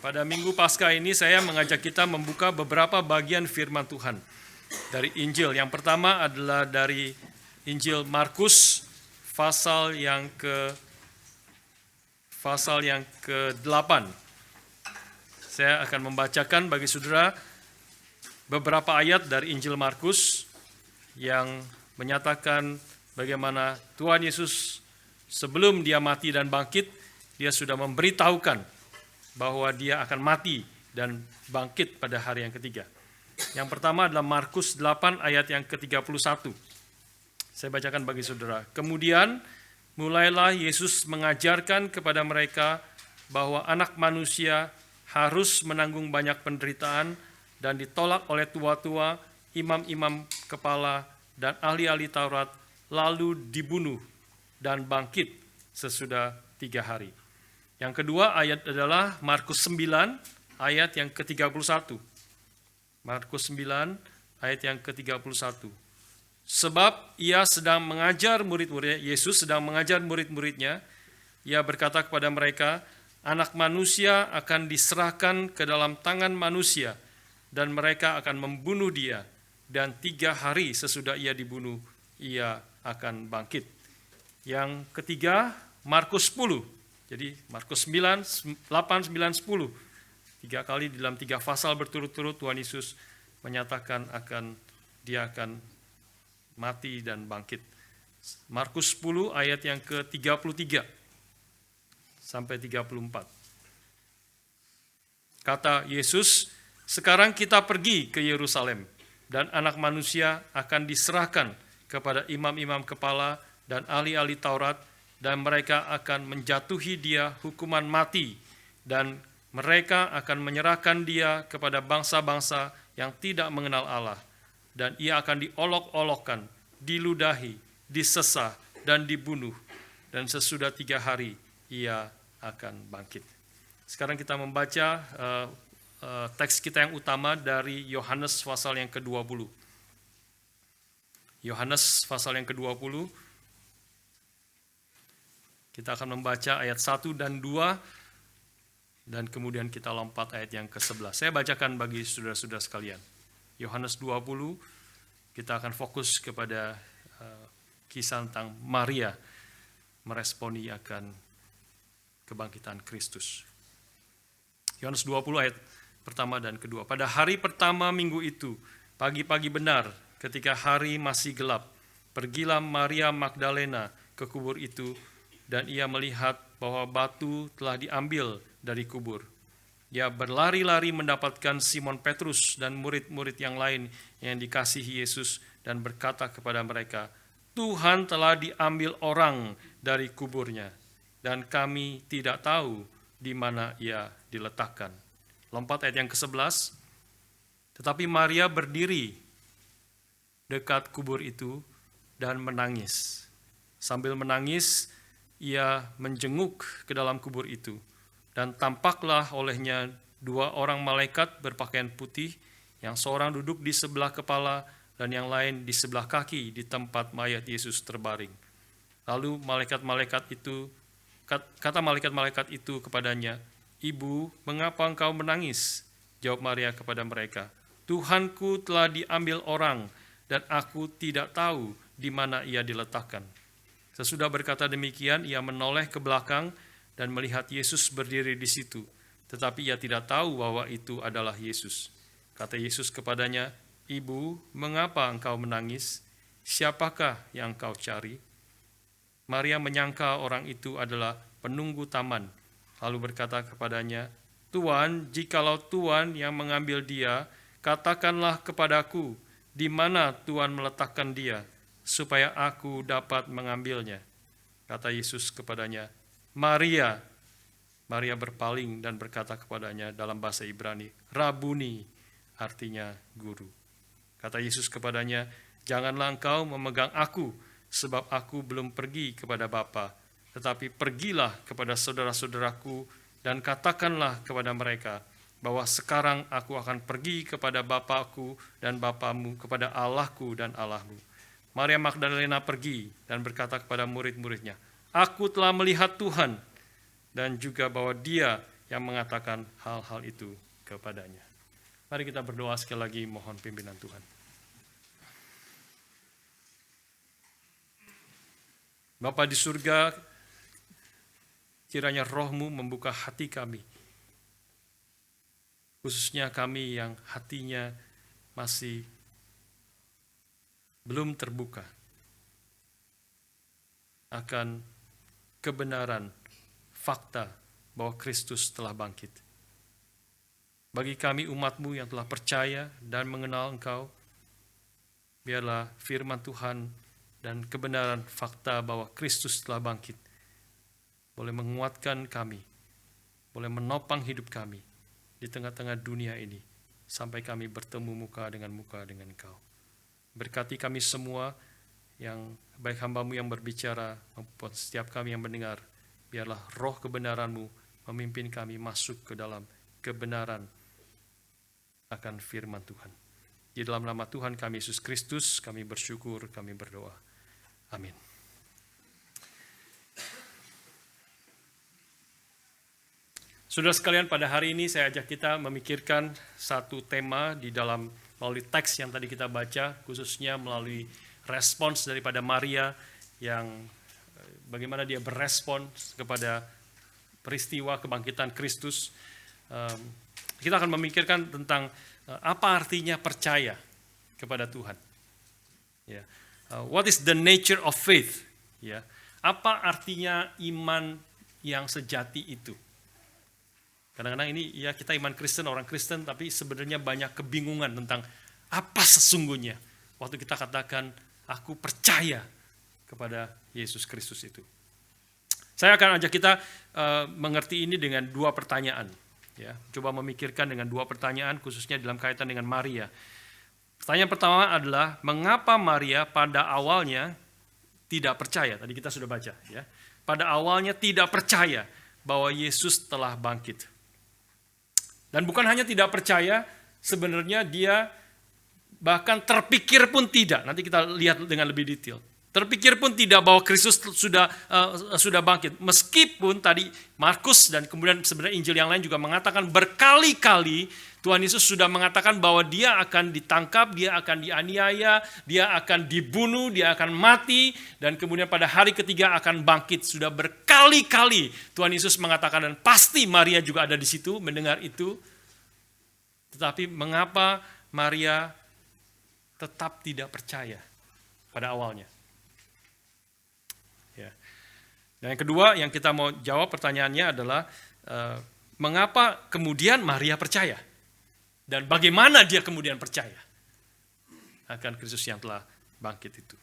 Pada Minggu Paskah ini saya mengajak kita membuka beberapa bagian firman Tuhan dari Injil. Yang pertama adalah dari Injil Markus pasal yang ke-8. Saya akan membacakan bagi saudara beberapa ayat dari Injil Markus yang menyatakan bagaimana Tuhan Yesus sebelum dia mati dan bangkit, dia sudah memberitahukan bahwa dia akan mati dan bangkit pada hari yang ketiga. Yang pertama adalah Markus 8 ayat yang ke-31. Saya bacakan bagi saudara. Kemudian mulailah Yesus mengajarkan kepada mereka bahwa anak manusia harus menanggung banyak penderitaan dan ditolak oleh tua-tua, imam-imam kepala, dan ahli-ahli Taurat, lalu dibunuh dan bangkit sesudah 3 hari. Yang kedua ayat adalah Markus 9 ayat yang ke-31. Markus 9 ayat yang ke-31. Sebab ia sedang mengajar murid-muridnya, Yesus sedang mengajar murid-muridnya, ia berkata kepada mereka, anak manusia akan diserahkan ke dalam tangan manusia, dan mereka akan membunuh dia, dan 3 hari sesudah ia dibunuh, ia akan bangkit. Yang ketiga, Markus 10. Jadi Markus 9, 8, 9, 10. 3 kali dalam 3 pasal berturut-turut Tuhan Yesus menyatakan dia akan mati dan bangkit. Markus 10 ayat yang ke-33 sampai 34. Kata Yesus, sekarang kita pergi ke Yerusalem dan anak manusia akan diserahkan kepada imam-imam kepala dan ahli-ahli Taurat, dan mereka akan menjatuhi dia hukuman mati, dan mereka akan menyerahkan dia kepada bangsa-bangsa yang tidak mengenal Allah, dan ia akan diolok-olokkan, diludahi, disesah, dan dibunuh, dan sesudah 3 hari ia akan bangkit. Sekarang kita membaca teks kita yang utama dari Yohanes pasal yang ke-20. Yohanes pasal yang ke-20. Kita akan membaca ayat 1 dan 2, dan kemudian kita lompat ayat yang ke-11. Saya bacakan bagi saudara-saudara sekalian. Yohanes 20, kita akan fokus kepada kisah tentang Maria meresponi akan kebangkitan Kristus. Yohanes 20 ayat pertama dan kedua. Pada hari pertama minggu itu, pagi-pagi benar, ketika hari masih gelap, pergilah Maria Magdalena ke kubur itu, dan ia melihat bahwa batu telah diambil dari kubur. Ia berlari-lari mendapatkan Simon Petrus dan murid-murid yang lain yang dikasihi Yesus, dan berkata kepada mereka, Tuhan telah diambil orang dari kuburnya, dan kami tidak tahu di mana ia diletakkan. Lompat ayat yang ke-11. Tetapi Maria berdiri dekat kubur itu dan menangis. Sambil menangis, ia menjenguk ke dalam kubur itu, dan tampaklah olehnya 2 orang malaikat berpakaian putih, yang seorang duduk di sebelah kepala dan yang lain di sebelah kaki di tempat mayat Yesus terbaring. Lalu kata malaikat-malaikat itu kepadanya, Ibu, mengapa engkau menangis? Jawab Maria kepada mereka, Tuhanku telah diambil orang, dan aku tidak tahu di mana ia diletakkan. Sesudah berkata demikian, ia menoleh ke belakang dan melihat Yesus berdiri di situ, tetapi ia tidak tahu bahwa itu adalah Yesus. Kata Yesus kepadanya, Ibu, mengapa engkau menangis? Siapakah yang engkau cari? Maria menyangka orang itu adalah penunggu taman, lalu berkata kepadanya, Tuan, jikalau Tuan yang mengambil dia, katakanlah kepadaku, di mana Tuan meletakkan dia, supaya aku dapat mengambilnya. Kata Yesus kepadanya, Maria. Maria berpaling dan berkata kepadanya dalam bahasa Ibrani, Rabuni, artinya guru. Kata Yesus kepadanya, janganlah engkau memegang aku, sebab aku belum pergi kepada Bapa, tetapi pergilah kepada saudara-saudaraku dan katakanlah kepada mereka, bahwa sekarang aku akan pergi kepada Bapakku dan Bapamu, kepada Allahku dan Allahmu. Maria Magdalena pergi dan berkata kepada murid-muridnya, Aku telah melihat Tuhan, dan juga bahwa Dia yang mengatakan hal-hal itu kepadanya. Mari kita berdoa sekali lagi, mohon pimpinan Tuhan. Bapa di surga, kiranya Roh-Mu membuka hati kami, khususnya kami yang hatinya masih belum terbuka akan kebenaran fakta bahwa Kristus telah bangkit. Bagi kami umat-Mu yang telah percaya dan mengenal Engkau, biarlah firman Tuhan dan kebenaran fakta bahwa Kristus telah bangkit boleh menguatkan kami, boleh menopang hidup kami di tengah-tengah dunia ini sampai kami bertemu muka dengan Engkau. Berkati kami semua, yang baik hamba-Mu yang berbicara maupun setiap kami yang mendengar. Biarlah roh kebenaran-Mu memimpin kami masuk ke dalam kebenaran akan firman Tuhan. Di dalam nama Tuhan kami Yesus Kristus, kami bersyukur, kami berdoa. Amin. Saudara sekalian, pada hari ini saya ajak kita memikirkan satu tema di dalam melalui teks yang tadi kita baca, khususnya melalui respons daripada Maria yang bagaimana dia berespons kepada peristiwa kebangkitan Kristus. Kita akan memikirkan tentang apa artinya percaya kepada Tuhan. Ya. What is the nature of faith? Ya. Apa artinya iman yang sejati itu? Kadang-kadang ini ya kita iman Kristen, orang Kristen, tapi sebenarnya banyak kebingungan tentang apa sesungguhnya waktu kita katakan aku percaya kepada Yesus Kristus itu. Saya akan ajak kita mengerti ini dengan dua pertanyaan. Ya, coba memikirkan dengan dua pertanyaan khususnya dalam kaitan dengan Maria. Pertanyaan pertama adalah mengapa Maria pada awalnya tidak percaya? Tadi kita sudah baca ya. Pada awalnya tidak percaya bahwa Yesus telah bangkit. Dan bukan hanya tidak percaya, sebenarnya dia bahkan terpikir pun tidak. Nanti kita lihat dengan lebih detail. Terpikir pun tidak bahwa Kristus sudah bangkit. Meskipun tadi Markus dan kemudian sebenarnya Injil yang lain juga mengatakan berkali-kali Tuhan Yesus sudah mengatakan bahwa dia akan ditangkap, dia akan dianiaya, dia akan dibunuh, dia akan mati, dan kemudian pada hari ketiga akan bangkit. Sudah berkali-kali Tuhan Yesus mengatakan, dan pasti Maria juga ada di situ mendengar itu. Tetapi mengapa Maria tetap tidak percaya pada awalnya? Ya. Dan yang kedua yang kita mau jawab pertanyaannya adalah mengapa kemudian Maria percaya? Dan bagaimana dia kemudian percaya akan Kristus yang telah bangkit itu.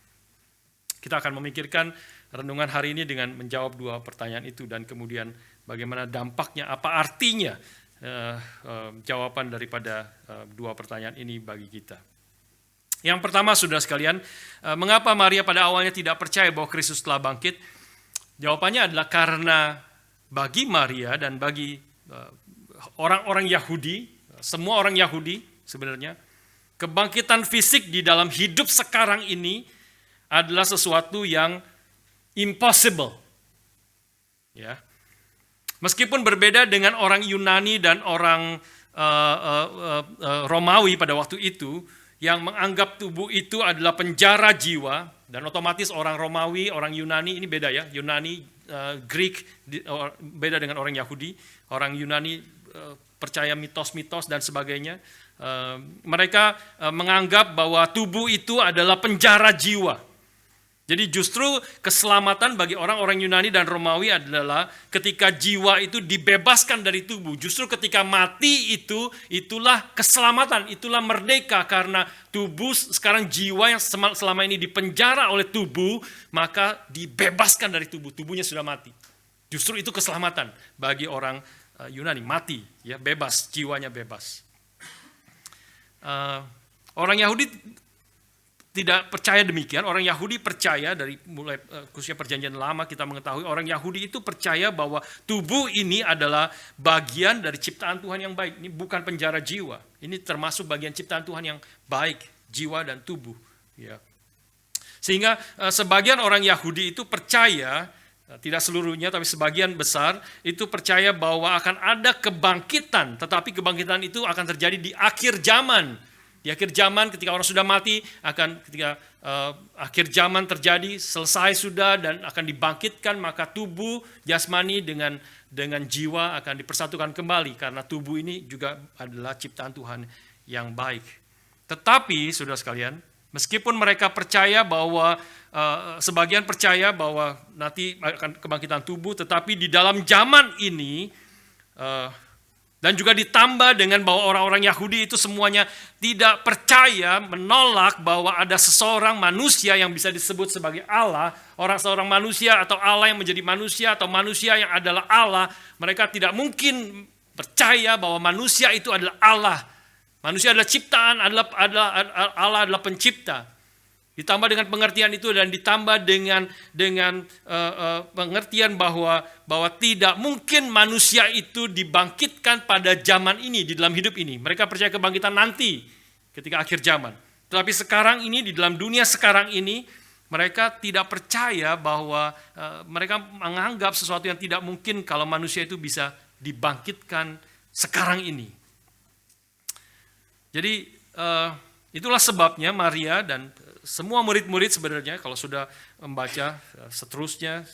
Kita akan memikirkan renungan hari ini dengan menjawab dua pertanyaan itu dan kemudian bagaimana dampaknya, apa artinya jawaban daripada dua pertanyaan ini bagi kita. Yang pertama, saudara sekalian, mengapa Maria pada awalnya tidak percaya bahwa Kristus telah bangkit? Jawabannya adalah karena bagi Maria dan bagi orang-orang Yahudi, semua orang Yahudi sebenarnya, kebangkitan fisik di dalam hidup sekarang ini adalah sesuatu yang impossible. Ya. Meskipun berbeda dengan orang Yunani dan orang Romawi pada waktu itu, yang menganggap tubuh itu adalah penjara jiwa, dan otomatis orang Romawi, orang Yunani, ini beda ya, Yunani, Greek, beda dengan orang Yahudi, orang Yunani percaya mitos-mitos dan sebagainya. Mereka menganggap bahwa tubuh itu adalah penjara jiwa. Jadi justru keselamatan bagi orang-orang Yunani dan Romawi adalah ketika jiwa itu dibebaskan dari tubuh. Justru ketika mati itulah keselamatan, itulah merdeka, karena tubuh sekarang jiwa yang selama ini dipenjara oleh tubuh, maka dibebaskan dari tubuh. Tubuhnya sudah mati. Justru itu keselamatan bagi orang Yunani, mati, ya, bebas, jiwanya bebas. Orang Yahudi tidak percaya demikian. Orang Yahudi percaya dari mulai khususnya perjanjian lama kita mengetahui orang Yahudi itu percaya bahwa tubuh ini adalah bagian dari ciptaan Tuhan yang baik. Ini bukan penjara jiwa. Ini termasuk bagian ciptaan Tuhan yang baik, jiwa dan tubuh. Ya. Sehingga sebagian orang Yahudi itu percaya tidak seluruhnya tapi sebagian besar itu percaya bahwa akan ada kebangkitan, tetapi kebangkitan itu akan terjadi di akhir zaman. Di akhir zaman ketika orang sudah mati, akan ketika akhir zaman terjadi, selesai sudah dan akan dibangkitkan, maka tubuh jasmani dengan jiwa akan dipersatukan kembali karena tubuh ini juga adalah ciptaan Tuhan yang baik. Tetapi saudara sekalian, meskipun mereka percaya bahwa sebagian percaya bahwa nanti akan kebangkitan tubuh, tetapi di dalam zaman ini dan juga ditambah dengan bahwa orang-orang Yahudi itu semuanya tidak percaya, menolak bahwa ada seseorang manusia yang bisa disebut sebagai Allah, seorang manusia atau Allah yang menjadi manusia atau manusia yang adalah Allah. Mereka tidak mungkin percaya bahwa manusia itu adalah Allah. Manusia adalah ciptaan, Allah adalah pencipta. Ditambah dengan pengertian itu dan ditambah dengan pengertian bahwa tidak mungkin manusia itu dibangkitkan pada zaman ini, di dalam hidup ini. Mereka percaya kebangkitan nanti ketika akhir zaman. Tetapi sekarang ini, di dalam dunia sekarang ini, mereka tidak percaya bahwa mereka menganggap sesuatu yang tidak mungkin kalau manusia itu bisa dibangkitkan sekarang ini. Jadi itulah sebabnya Maria dan semua murid-murid sebenarnya kalau sudah membaca seterusnya,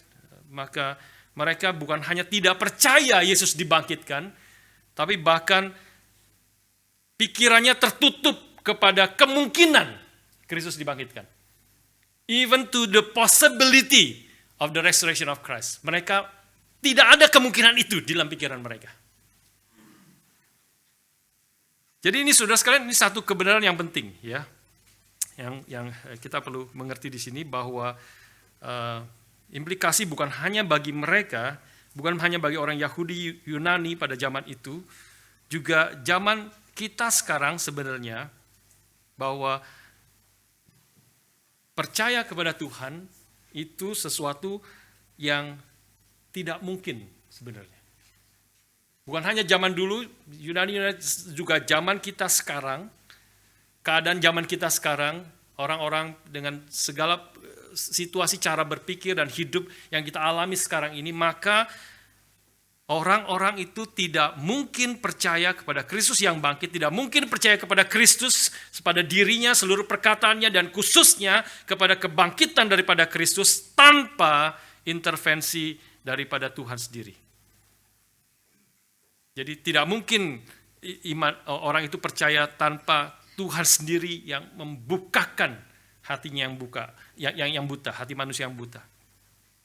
maka mereka bukan hanya tidak percaya Yesus dibangkitkan, tapi bahkan pikirannya tertutup kepada kemungkinan Kristus dibangkitkan. Even to the possibility of the resurrection of Christ. Mereka tidak ada kemungkinan itu di dalam pikiran mereka. Jadi ini saudara sekalian, ini satu kebenaran yang penting ya. Yang kita perlu mengerti di sini bahwa implikasi bukan hanya bagi mereka, bukan hanya bagi orang Yahudi Yunani pada zaman itu, juga zaman kita sekarang sebenarnya, bahwa percaya kepada Tuhan itu sesuatu yang tidak mungkin sebenarnya. Bukan hanya zaman dulu Yunani, juga zaman kita sekarang. Keadaan zaman kita sekarang, orang-orang dengan segala situasi cara berpikir dan hidup yang kita alami sekarang ini, maka orang-orang itu tidak mungkin percaya kepada Kristus yang bangkit, tidak mungkin percaya kepada Kristus, kepada dirinya, seluruh perkataannya, dan khususnya kepada kebangkitan daripada Kristus tanpa intervensi daripada Tuhan sendiri. Jadi tidak mungkin orang itu percaya tanpa Tuhan sendiri yang membukakan hatinya yang buta, hati manusia yang buta.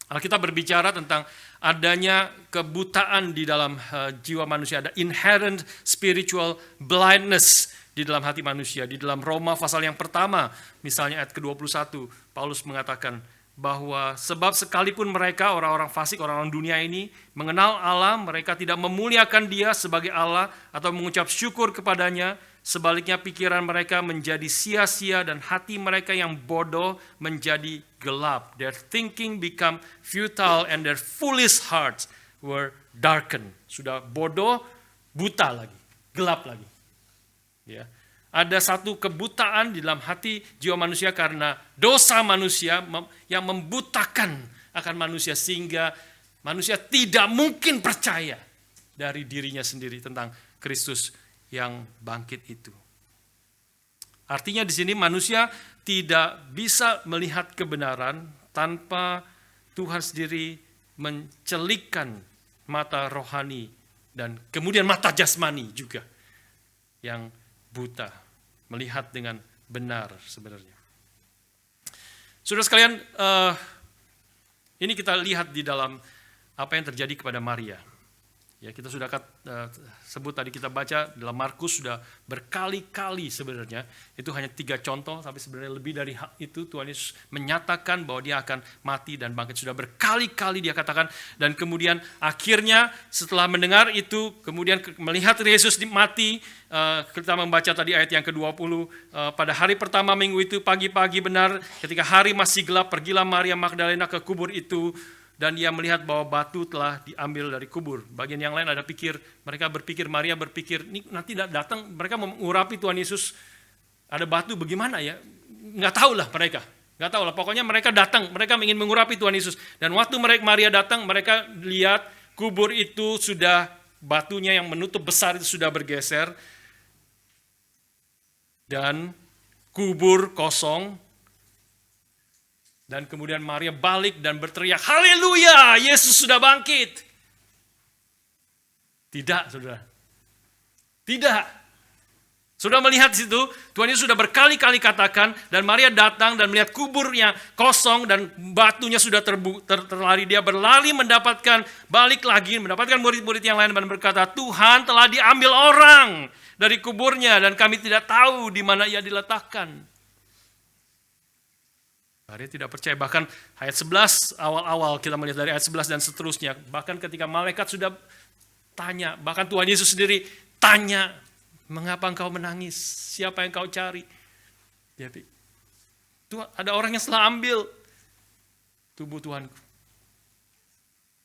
Alkitab berbicara tentang adanya kebutaan di dalam jiwa manusia, ada inherent spiritual blindness di dalam hati manusia. Di dalam Roma pasal yang pertama, misalnya ayat ke-21, Paulus mengatakan bahwa sebab sekalipun mereka orang-orang fasik, orang-orang dunia ini mengenal Allah, mereka tidak memuliakan Dia sebagai Allah atau mengucap syukur kepadanya. Sebaliknya pikiran mereka menjadi sia-sia dan hati mereka yang bodoh menjadi gelap. Their thinking become futile and their foolish hearts were darkened. Sudah bodoh, buta lagi, gelap lagi. Ya. Ada satu kebutaan di dalam hati jiwa manusia karena dosa manusia yang membutakan akan manusia sehingga manusia tidak mungkin percaya dari dirinya sendiri tentang Kristus yang bangkit itu. Artinya di sini manusia tidak bisa melihat kebenaran tanpa Tuhan sendiri mencelikkan mata rohani dan kemudian mata jasmani juga yang buta, melihat dengan benar sebenarnya. Saudara sekalian, ini kita lihat di dalam apa yang terjadi kepada Maria. Ya, kita sudah sebut tadi, kita baca dalam Markus sudah berkali-kali sebenarnya. Itu hanya 3 contoh, tapi sebenarnya lebih dari itu Tuhan Yesus menyatakan bahwa Dia akan mati dan bangkit. Sudah berkali-kali Dia katakan, dan kemudian akhirnya setelah mendengar itu, kemudian melihat Yesus mati, kita membaca tadi ayat yang ke-20, pada hari pertama minggu itu pagi-pagi benar, ketika hari masih gelap, pergilah Maria Magdalena ke kubur itu, dan dia melihat bahwa batu telah diambil dari kubur. Bagian yang lain Maria berpikir, ini nanti datang, mereka mengurapi Tuhan Yesus, ada batu bagaimana ya? Nggak tahulah mereka. Nggak tahu lah, pokoknya mereka datang, mereka ingin mengurapi Tuhan Yesus. Dan waktu Maria datang, mereka lihat kubur itu sudah, batunya yang menutup besar itu sudah bergeser. Dan kubur kosong. Dan kemudian Maria balik dan berteriak, haleluya, Yesus sudah bangkit. Tidak, saudara. Tidak. Sudah melihat di situ, Tuhan Yesus sudah berkali-kali katakan, dan Maria datang dan melihat kuburnya kosong dan batunya sudah terlari. Dia berlari mendapatkan, balik lagi, mendapatkan murid-murid yang lain dan berkata, Tuhan telah diambil orang dari kuburnya dan kami tidak tahu di mana ia diletakkan. Maria tidak percaya, bahkan ayat 11 awal-awal kita melihat dari ayat 11 dan seterusnya. Bahkan ketika malaikat sudah tanya, bahkan Tuhan Yesus sendiri tanya, mengapa engkau menangis? Siapa yang kau cari? Tuhan, ada orang yang telah ambil tubuh Tuhanku.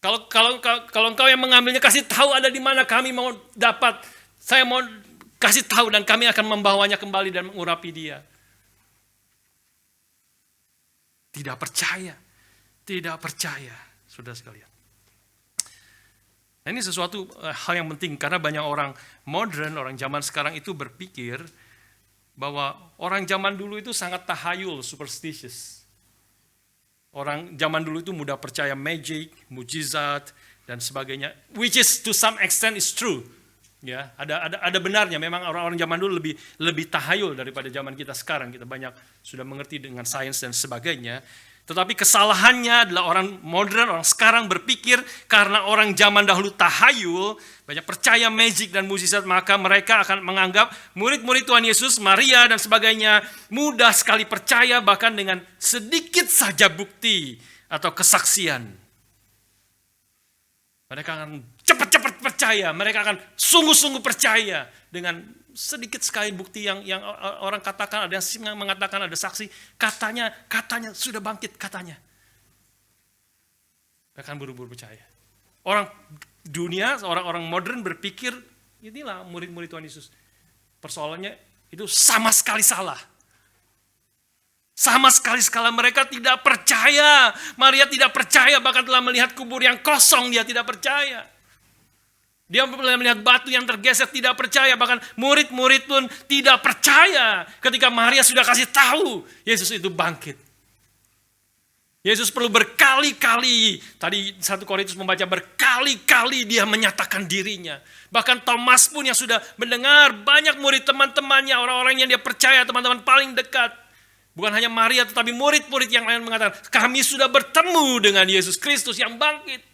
Kalau engkau yang mengambilnya, kasih tahu ada di mana, kami mau dapat. Saya mau kasih tahu dan kami akan membawanya kembali dan mengurapi dia. Tidak percaya. Tidak percaya, saudara sekalian. Nah, ini sesuatu hal yang penting karena banyak orang modern, orang zaman sekarang itu berpikir bahwa orang zaman dulu itu sangat tahayul, superstitious. Orang zaman dulu itu mudah percaya magic, mujizat dan sebagainya, which is to some extent is true. Ya, ada benarnya. Memang orang-orang zaman dulu lebih tahayul daripada zaman kita sekarang. Kita banyak sudah mengerti dengan sains dan sebagainya. Tetapi kesalahannya adalah orang modern, orang sekarang berpikir karena orang zaman dahulu tahayul, banyak percaya magic dan mukjizat, maka mereka akan menganggap murid-murid Tuhan Yesus, Maria dan sebagainya mudah sekali percaya bahkan dengan sedikit saja bukti atau kesaksian. Mereka akan cepat-cepat percaya, mereka akan sungguh-sungguh percaya dengan sedikit sekali bukti yang orang katakan, ada yang mengatakan ada saksi, katanya sudah bangkit katanya. Mereka akan buru-buru percaya. Orang dunia, orang-orang modern berpikir inilah murid-murid Tuhan Yesus. Persoalannya itu sama sekali salah. Sama sekali mereka tidak percaya. Maria tidak percaya, bahkan telah melihat kubur yang kosong, dia tidak percaya. Dia melihat batu yang tergeser, tidak percaya. Bahkan murid-murid pun tidak percaya ketika Maria sudah kasih tahu Yesus itu bangkit. Yesus perlu berkali-kali, tadi 1 Korintus membaca berkali-kali dia menyatakan dirinya. Bahkan Thomas pun yang sudah mendengar banyak murid teman-temannya, orang-orang yang dia percaya, teman-teman paling dekat. Bukan hanya Maria tetapi murid-murid yang lain mengatakan, kami sudah bertemu dengan Yesus Kristus yang bangkit.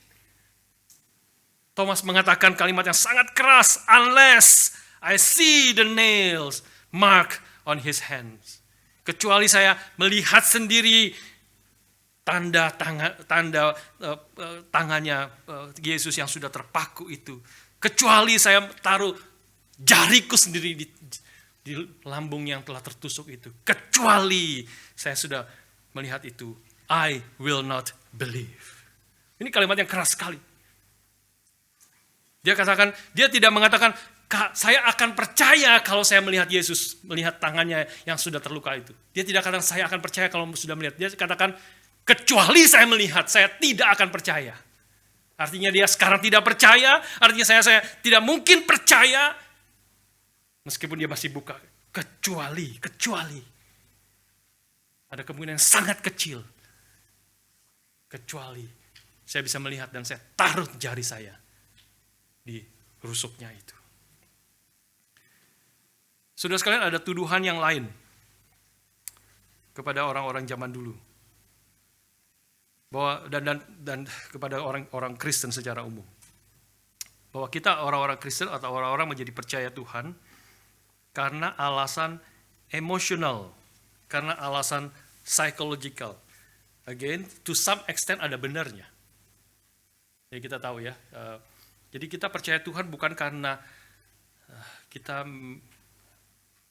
Thomas mengatakan kalimat yang sangat keras, unless I see the nails mark on his hands. Kecuali saya melihat sendiri tanda tangannya Yesus yang sudah terpaku itu. Kecuali saya taruh jariku sendiri di lambung yang telah tertusuk itu. Kecuali saya sudah melihat itu, I will not believe. Ini kalimat yang keras sekali. Dia katakan, dia tidak mengatakan, saya akan percaya kalau saya melihat Yesus, melihat tangannya yang sudah terluka itu. Dia tidak katakan, saya akan percaya kalau sudah melihat. Dia katakan, kecuali saya melihat, saya tidak akan percaya. Artinya dia sekarang tidak percaya, artinya saya tidak mungkin percaya, meskipun dia masih buka. Kecuali. Ada kemungkinan sangat kecil. Kecuali saya bisa melihat dan saya taruh jari saya di rusuknya itu. Saudara sekalian, ada tuduhan yang lain kepada orang-orang zaman dulu. Bahwa dan kepada orang-orang Kristen secara umum. Bahwa kita orang-orang Kristen atau orang-orang menjadi percaya Tuhan karena alasan emosional, karena alasan psychological. Again, to some extent ada benarnya. Ya kita tahu ya. Jadi kita percaya Tuhan bukan karena kita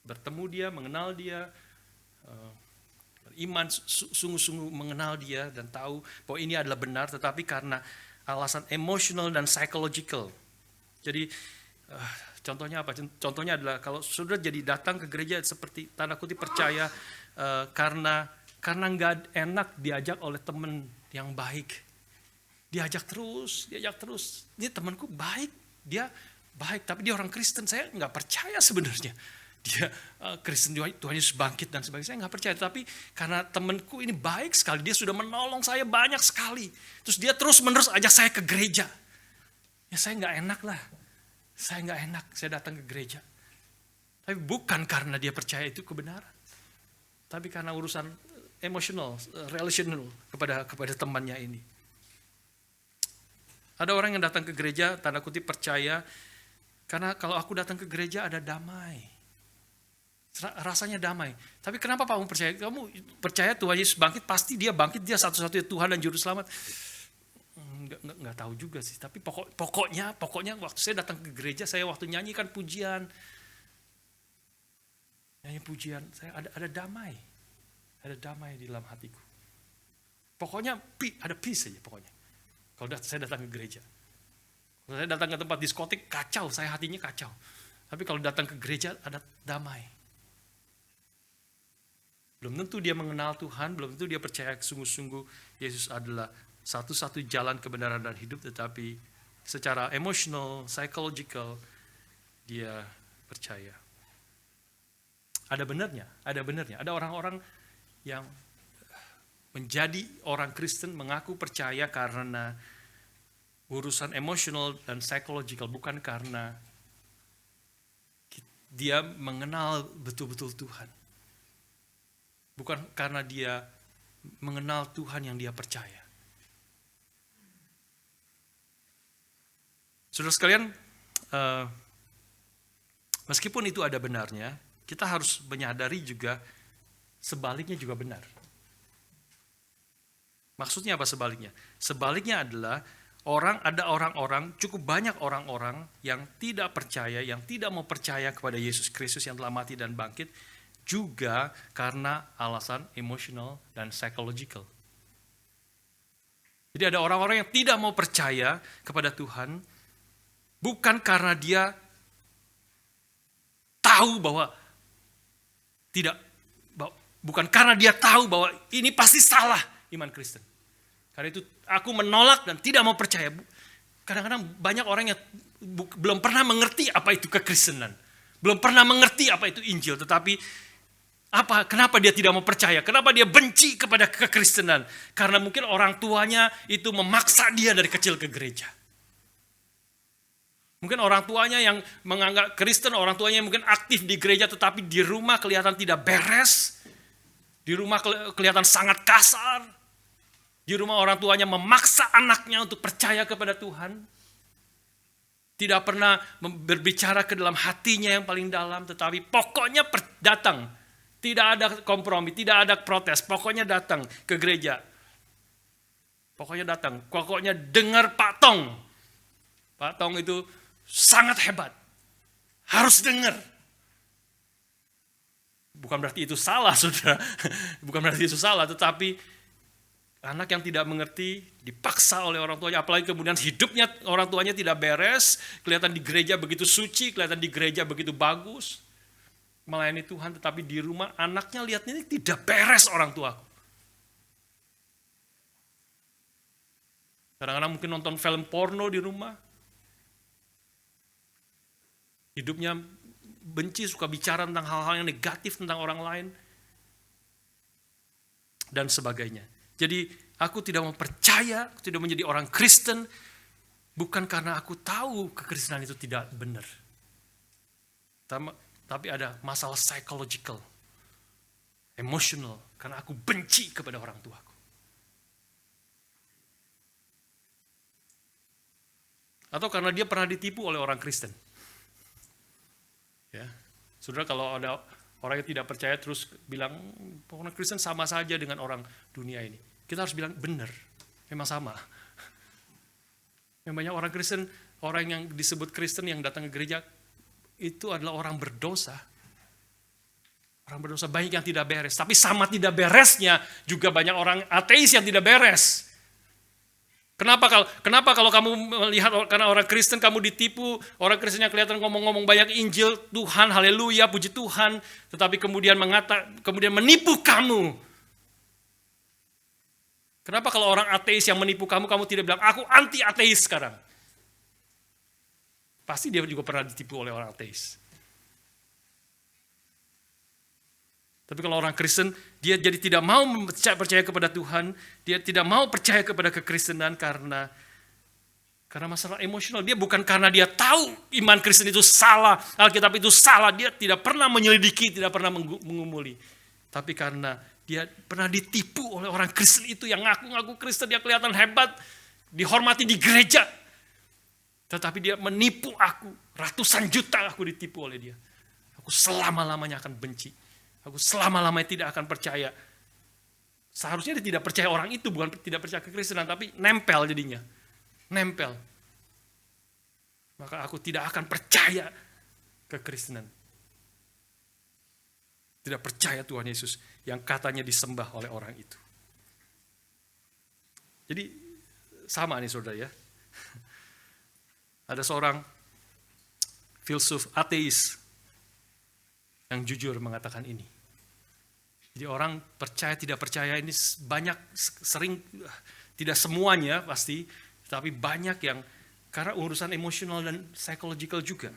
bertemu dia, mengenal dia, beriman, sungguh-sungguh mengenal dia dan tahu bahwa ini adalah benar, tetapi karena alasan emosional dan psychological. Jadi contohnya apa? Contohnya adalah kalau sudah jadi datang ke gereja seperti tanda kutip percaya karena Karena nggak enak diajak oleh teman yang baik. Diajak terus. Ini temanku baik, dia baik, tapi dia orang Kristen. Saya nggak percaya sebenarnya. Dia Kristen, Tuhan Yesus bangkit dan sebagainya. Saya nggak percaya, tapi karena temanku ini baik sekali, dia sudah menolong saya banyak sekali. Terus dia terus-menerus ajak saya ke gereja. Ya saya nggak enak lah. Saya nggak enak, saya datang ke gereja. Tapi bukan karena dia percaya itu kebenaran. Tapi karena urusan emosional, relational kepada temannya ini. Ada orang yang datang ke gereja, tanda kutip percaya, karena kalau aku datang ke gereja ada damai. Rasanya damai. Tapi kenapa Pak percaya? Kamu percaya Tuhan Yesus bangkit, pasti dia bangkit, dia satu-satunya Tuhan dan Juru Selamat. Nggak tahu juga sih. Tapi pokoknya waktu saya datang ke gereja, saya waktu nyanyikan pujian, saya ada damai. Ada damai di dalam hatiku. Pokoknya ada peace aja pokoknya. Kalau saya datang ke gereja. Kalau saya datang ke tempat diskotik, kacau, saya hatinya kacau. Tapi kalau datang ke gereja, ada damai. Belum tentu dia mengenal Tuhan, belum tentu dia percaya sungguh-sungguh Yesus adalah satu-satu jalan kebenaran dan hidup, tetapi secara emosional, psychological, dia percaya. Ada benernya. Ada orang-orang yang menjadi orang Kristen mengaku percaya karena urusan emosional dan psychological, bukan karena dia mengenal betul-betul Tuhan. Bukan karena dia mengenal Tuhan yang dia percaya. Saudara sekalian, meskipun itu ada benarnya, kita harus menyadari juga sebaliknya juga benar. Maksudnya apa sebaliknya? Sebaliknya adalah ada orang-orang, cukup banyak orang-orang yang tidak percaya, yang tidak mau percaya kepada Yesus Kristus yang telah mati dan bangkit, juga karena alasan emosional dan psychological. Jadi ada orang-orang yang tidak mau percaya kepada Tuhan, bukan karena dia tahu bahwa bukan karena dia tahu bahwa ini pasti salah iman Kristen. Karena itu aku menolak dan tidak mau percaya. Kadang-kadang banyak orang yang belum pernah mengerti apa itu kekristenan. Belum pernah mengerti apa itu Injil. Tetapi kenapa dia tidak mau percaya? Kenapa dia benci kepada kekristenan? Karena mungkin orang tuanya itu memaksa dia dari kecil ke gereja. Mungkin orang tuanya yang menganggap Kristen, orang tuanya yang mungkin aktif di gereja tetapi di rumah kelihatan tidak beres. Di rumah kelihatan sangat kasar. Di rumah orang tuanya memaksa anaknya untuk percaya kepada Tuhan. Tidak pernah berbicara ke dalam hatinya yang paling dalam, tetapi pokoknya datang. Tidak ada kompromi, tidak ada protes, pokoknya datang ke gereja. Pokoknya datang, pokoknya dengar Pak Tong. Pak Tong itu sangat hebat. Harus dengar. Bukan berarti itu salah, saudara. Bukan berarti itu salah, tetapi anak yang tidak mengerti, dipaksa oleh orang tuanya, apalagi kemudian hidupnya orang tuanya tidak beres, kelihatan di gereja begitu suci, kelihatan di gereja begitu bagus, melayani Tuhan, tetapi di rumah anaknya lihat ini tidak beres orang tuaku. Kadang-kadang mungkin nonton film porno di rumah, hidupnya benci, suka bicara tentang hal-hal yang negatif tentang orang lain, dan sebagainya. Jadi aku tidak mau percaya, aku tidak menjadi orang Kristen, bukan karena aku tahu kekristenan itu tidak benar. Tapi ada masalah psychological, emotional, karena aku benci kepada orang tuaku. Atau karena dia pernah ditipu oleh orang Kristen. Ya, saudara, kalau ada orang yang tidak percaya terus bilang orang Kristen sama saja dengan orang dunia ini. Kita harus bilang benar, memang sama. Yang banyak orang Kristen, orang yang disebut Kristen yang datang ke gereja, itu adalah orang berdosa. Orang berdosa banyak yang tidak beres. Tapi sama tidak beresnya juga banyak orang ateis yang tidak beres. Kenapa kalau kamu melihat karena orang Kristen kamu ditipu, orang Kristen yang kelihatan ngomong-ngomong banyak Injil, Tuhan, haleluya, puji Tuhan, tetapi kemudian menipu kamu. Kenapa kalau orang ateis yang menipu kamu, kamu tidak bilang, aku anti ateis sekarang? Pasti dia juga pernah ditipu oleh orang ateis. Tapi kalau orang Kristen, dia jadi tidak mau percaya kepada Tuhan, dia tidak mau percaya kepada kekristenan karena masalah emosional. Dia bukan karena dia tahu iman Kristen itu salah, Alkitab itu salah, dia tidak pernah menyelidiki, tidak pernah mengumuli. Tapi karena dia pernah ditipu oleh orang Kristen itu yang ngaku-ngaku Kristen, dia kelihatan hebat, dihormati di gereja. Tetapi dia menipu aku, ratusan juta aku ditipu oleh dia. Aku selama-lamanya akan benci. Aku selama-lamanya tidak akan percaya. Seharusnya dia tidak percaya orang itu, bukan tidak percaya kekristenan, tapi nempel jadinya. Nempel. Maka aku tidak akan percaya kekristenan. Tidak percaya Tuhan Yesus yang katanya disembah oleh orang itu. Jadi sama nih saudara ya. Ada seorang filsuf ateis yang jujur mengatakan ini. Jadi orang percaya tidak percaya ini banyak, sering, tidak semuanya pasti, tapi banyak yang karena urusan emosional dan psychological juga.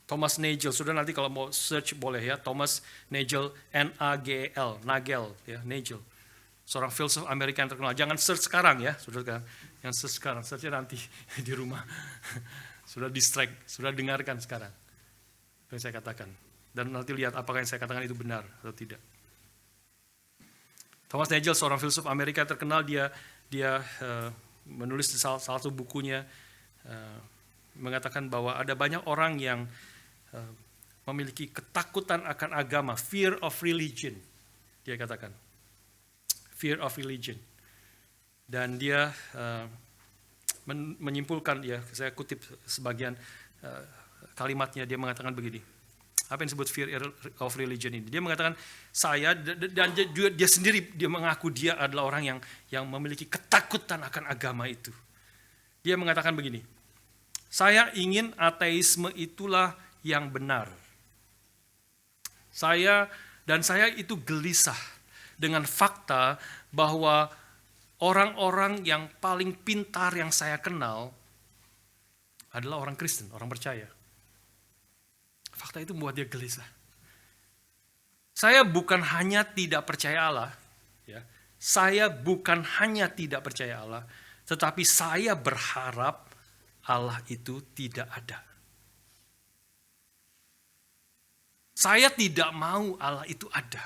Thomas Nagel, sudah nanti kalau mau search boleh ya, Thomas Nagel, N-A-G-E-L, Nagel, ya, Nagel. Seorang filsuf Amerika yang terkenal. Jangan search sekarang ya, saudara. Yang search sekarang, searchnya nanti di rumah. Sudah distract, sudah dengarkan sekarang apa yang saya katakan. Dan nanti lihat apakah yang saya katakan itu benar atau tidak. Thomas Nagel, seorang filsuf Amerika terkenal, dia menulis di salah satu bukunya, mengatakan bahwa ada banyak orang yang memiliki ketakutan akan agama, fear of religion, dia katakan. Fear of religion. Dan dia menyimpulkan, ya, saya kutip sebagian kalimatnya, dia mengatakan begini. Apa yang disebut fear of religion ini? Dia mengatakan saya, dan dia sendiri, dia mengaku dia adalah orang yang memiliki ketakutan akan agama itu. Dia mengatakan begini, saya ingin ateisme itulah yang benar. Saya itu gelisah dengan fakta bahwa orang-orang yang paling pintar yang saya kenal adalah orang Kristen, orang percaya. Fakta itu membuat dia gelisah. Saya bukan hanya tidak percaya Allah, ya. Saya bukan hanya tidak percaya Allah, tetapi saya berharap Allah itu tidak ada. Saya tidak mau Allah itu ada.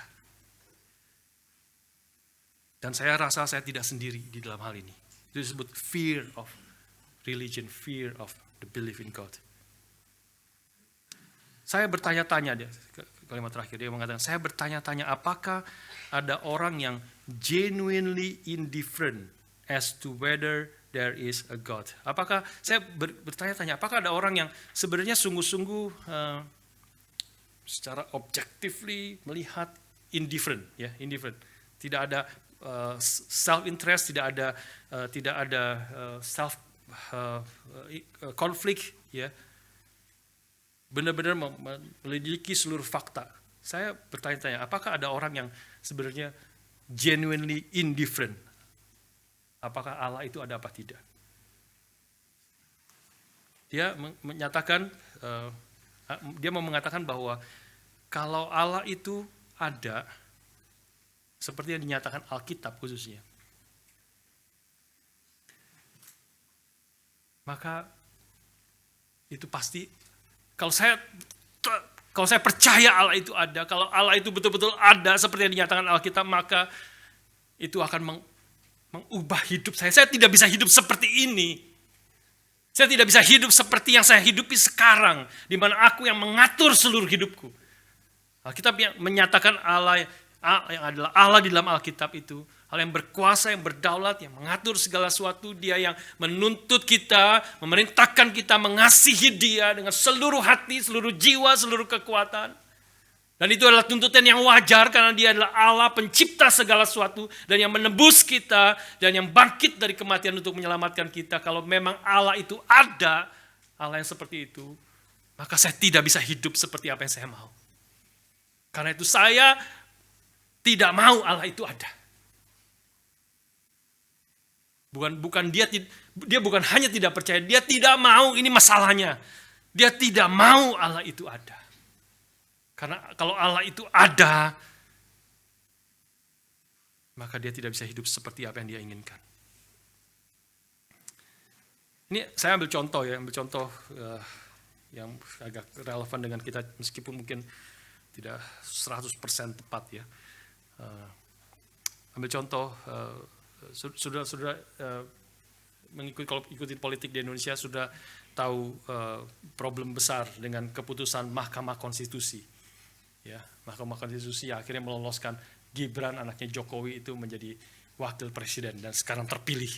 Dan saya rasa saya tidak sendiri di dalam hal ini. Itu disebut fear of religion, fear of the belief in God. Saya bertanya-tanya, kalimat terakhir dia mengatakan, saya bertanya-tanya apakah ada orang yang genuinely indifferent as to whether there is a God. Apakah, saya bertanya-tanya, apakah ada orang yang sebenarnya sungguh-sungguh secara objectively melihat indifferent, ya, indifferent. Tidak ada self-interest, tidak ada self konflik, ya. Benar-benar memiliki seluruh fakta. Saya bertanya-tanya, apakah ada orang yang sebenarnya genuinely indifferent? Apakah Allah itu ada apa tidak? Dia menyatakan, dia mau mengatakan bahwa kalau Allah itu ada, seperti yang dinyatakan Alkitab khususnya, maka itu pasti, kalau saya percaya Allah itu ada, kalau Allah itu betul-betul ada seperti yang dinyatakan Alkitab, maka itu akan mengubah hidup saya. Saya tidak bisa hidup seperti ini. Saya tidak bisa hidup seperti yang saya hidupi sekarang, di mana aku yang mengatur seluruh hidupku. Alkitab yang menyatakan Allah yang adalah Allah di dalam Alkitab itu, Allah yang berkuasa, yang berdaulat, yang mengatur segala sesuatu. Dia yang menuntut kita, memerintahkan kita mengasihi Dia dengan seluruh hati, seluruh jiwa, seluruh kekuatan. Dan itu adalah tuntutan yang wajar karena Dia adalah Allah pencipta segala sesuatu dan yang menebus kita dan yang bangkit dari kematian untuk menyelamatkan kita. Kalau memang Allah itu ada, Allah yang seperti itu, maka saya tidak bisa hidup seperti apa yang saya mau. Karena itu saya tidak mau Allah itu ada. Bukan dia bukan hanya tidak percaya, dia tidak mau, ini masalahnya. Dia tidak mau Allah itu ada. Karena kalau Allah itu ada, maka dia tidak bisa hidup seperti apa yang dia inginkan. Ini saya ambil contoh yang agak relevan dengan kita, meskipun mungkin tidak 100% tepat ya. Ambil contoh, sudah ikuti politik di Indonesia sudah tahu problem besar dengan keputusan Mahkamah Konstitusi. Ya, Mahkamah Konstitusi akhirnya meloloskan Gibran, anaknya Jokowi, itu menjadi wakil presiden dan sekarang terpilih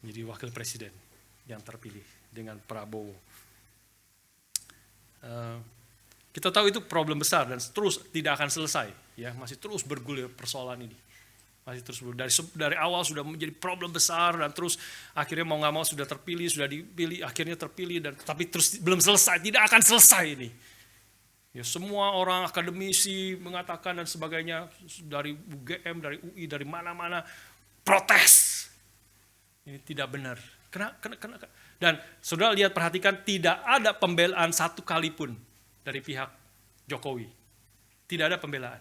menjadi wakil presiden yang terpilih dengan Prabowo. Kita tahu itu problem besar dan terus tidak akan selesai, ya, masih terus bergulir persoalan ini. Masih terus dari awal sudah menjadi problem besar dan terus akhirnya mau nggak mau sudah terpilih, sudah dipilih, akhirnya terpilih, dan tapi terus belum selesai, tidak akan selesai ini. Ya, semua orang akademisi mengatakan dan sebagainya, dari UGM, dari UI, dari mana-mana protes. Ini tidak benar. Dan saudara lihat, perhatikan, tidak ada pembelaan satu kali pun dari pihak Jokowi. Tidak ada pembelaan.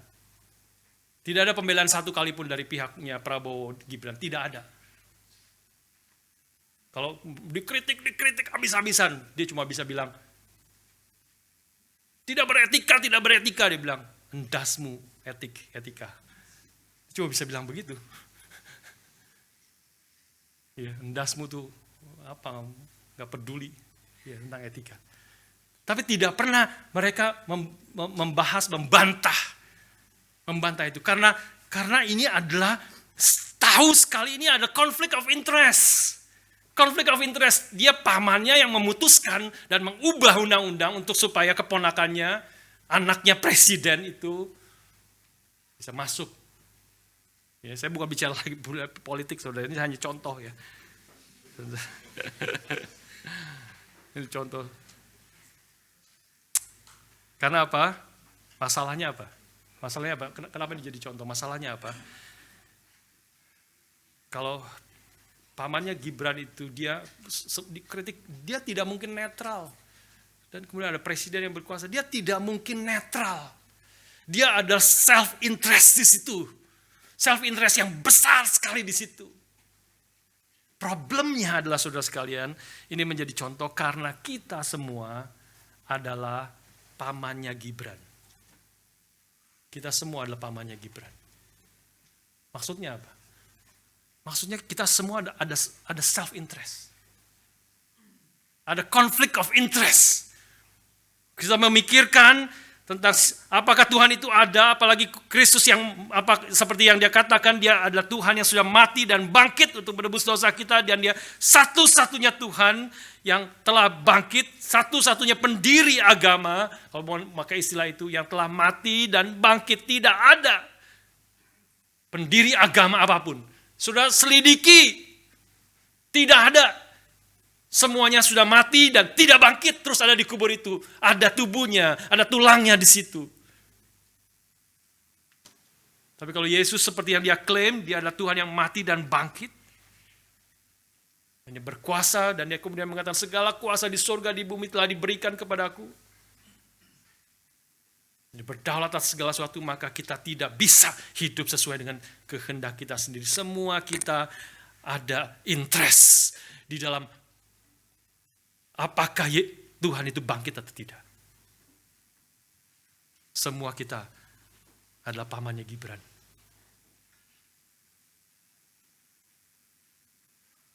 Tidak ada pembelaan satu kali pun dari pihaknya Prabowo Gibran. Tidak ada. Kalau dikritik habis-habisan, dia cuma bisa bilang, tidak beretika, dia bilang, endasmu etika. Cuma bisa bilang begitu. Ya, endasmu tuh apa, nggak peduli ya, tentang etika. Tapi tidak pernah mereka membantah itu, karena ini adalah, tahu sekali ini ada conflict of interest. Conflict of interest, dia pamannya yang memutuskan dan mengubah undang-undang untuk supaya keponakannya, anaknya presiden itu bisa masuk. Ya, saya bukan bicara lagi politik, saudara, ini hanya contoh ya. Ini contoh. Karena apa? Masalahnya apa? Kenapa ini jadi contoh? Masalahnya apa? Kalau pamannya Gibran itu dia dikritik, dia tidak mungkin netral. Dan kemudian ada presiden yang berkuasa, dia tidak mungkin netral. Dia ada self-interest di situ. Self-interest yang besar sekali di situ. Problemnya adalah, saudara sekalian, ini menjadi contoh karena kita semua adalah pamannya Gibran. Kita semua adalah pamannya Gibran. Maksudnya apa? Maksudnya kita semua ada self-interest. Ada conflict of interest. Kita memikirkan tentang apakah Tuhan itu ada, apalagi Kristus yang seperti yang dia katakan, dia adalah Tuhan yang sudah mati dan bangkit untuk menebus dosa kita, dan dia satu-satunya Tuhan yang telah bangkit, satu-satunya pendiri agama, kalau mau pakai istilah itu, yang telah mati dan bangkit. Tidak ada pendiri agama apapun. Sudah selidiki, tidak ada. Semuanya sudah mati dan tidak bangkit, terus ada di kubur itu. Ada tubuhnya, ada tulangnya di situ. Tapi kalau Yesus seperti yang dia klaim, dia adalah Tuhan yang mati dan bangkit. Dan dia berkuasa, dan dia kemudian mengatakan, segala kuasa di surga, di bumi telah diberikan kepadaku. Dia berdaulat atas segala sesuatu, maka kita tidak bisa hidup sesuai dengan kehendak kita sendiri. Semua kita ada interest di dalam apakah Tuhan itu bangkit atau tidak. Semua kita adalah pamannya Gibran.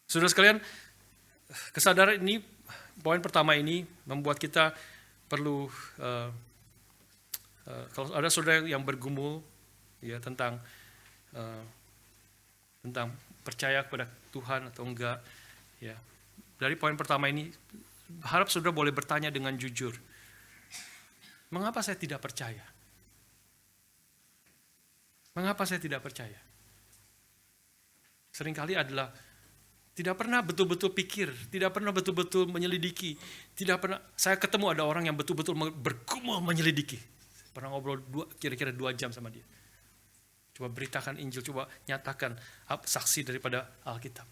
Saudara sekalian, kesadaran ini, poin pertama ini membuat kita perlu, kalau ada saudara yang bergumul ya tentang percaya kepada Tuhan atau enggak, ya, dari poin pertama ini harap saudara boleh bertanya dengan jujur. Mengapa saya tidak percaya? Mengapa saya tidak percaya? Seringkali adalah tidak pernah betul-betul pikir, tidak pernah betul-betul menyelidiki. Tidak pernah, saya ketemu ada orang yang betul-betul bergumul menyelidiki. Pernah ngobrol kira-kira 2 jam sama dia. Coba beritakan Injil, coba nyatakan saksi daripada Alkitab.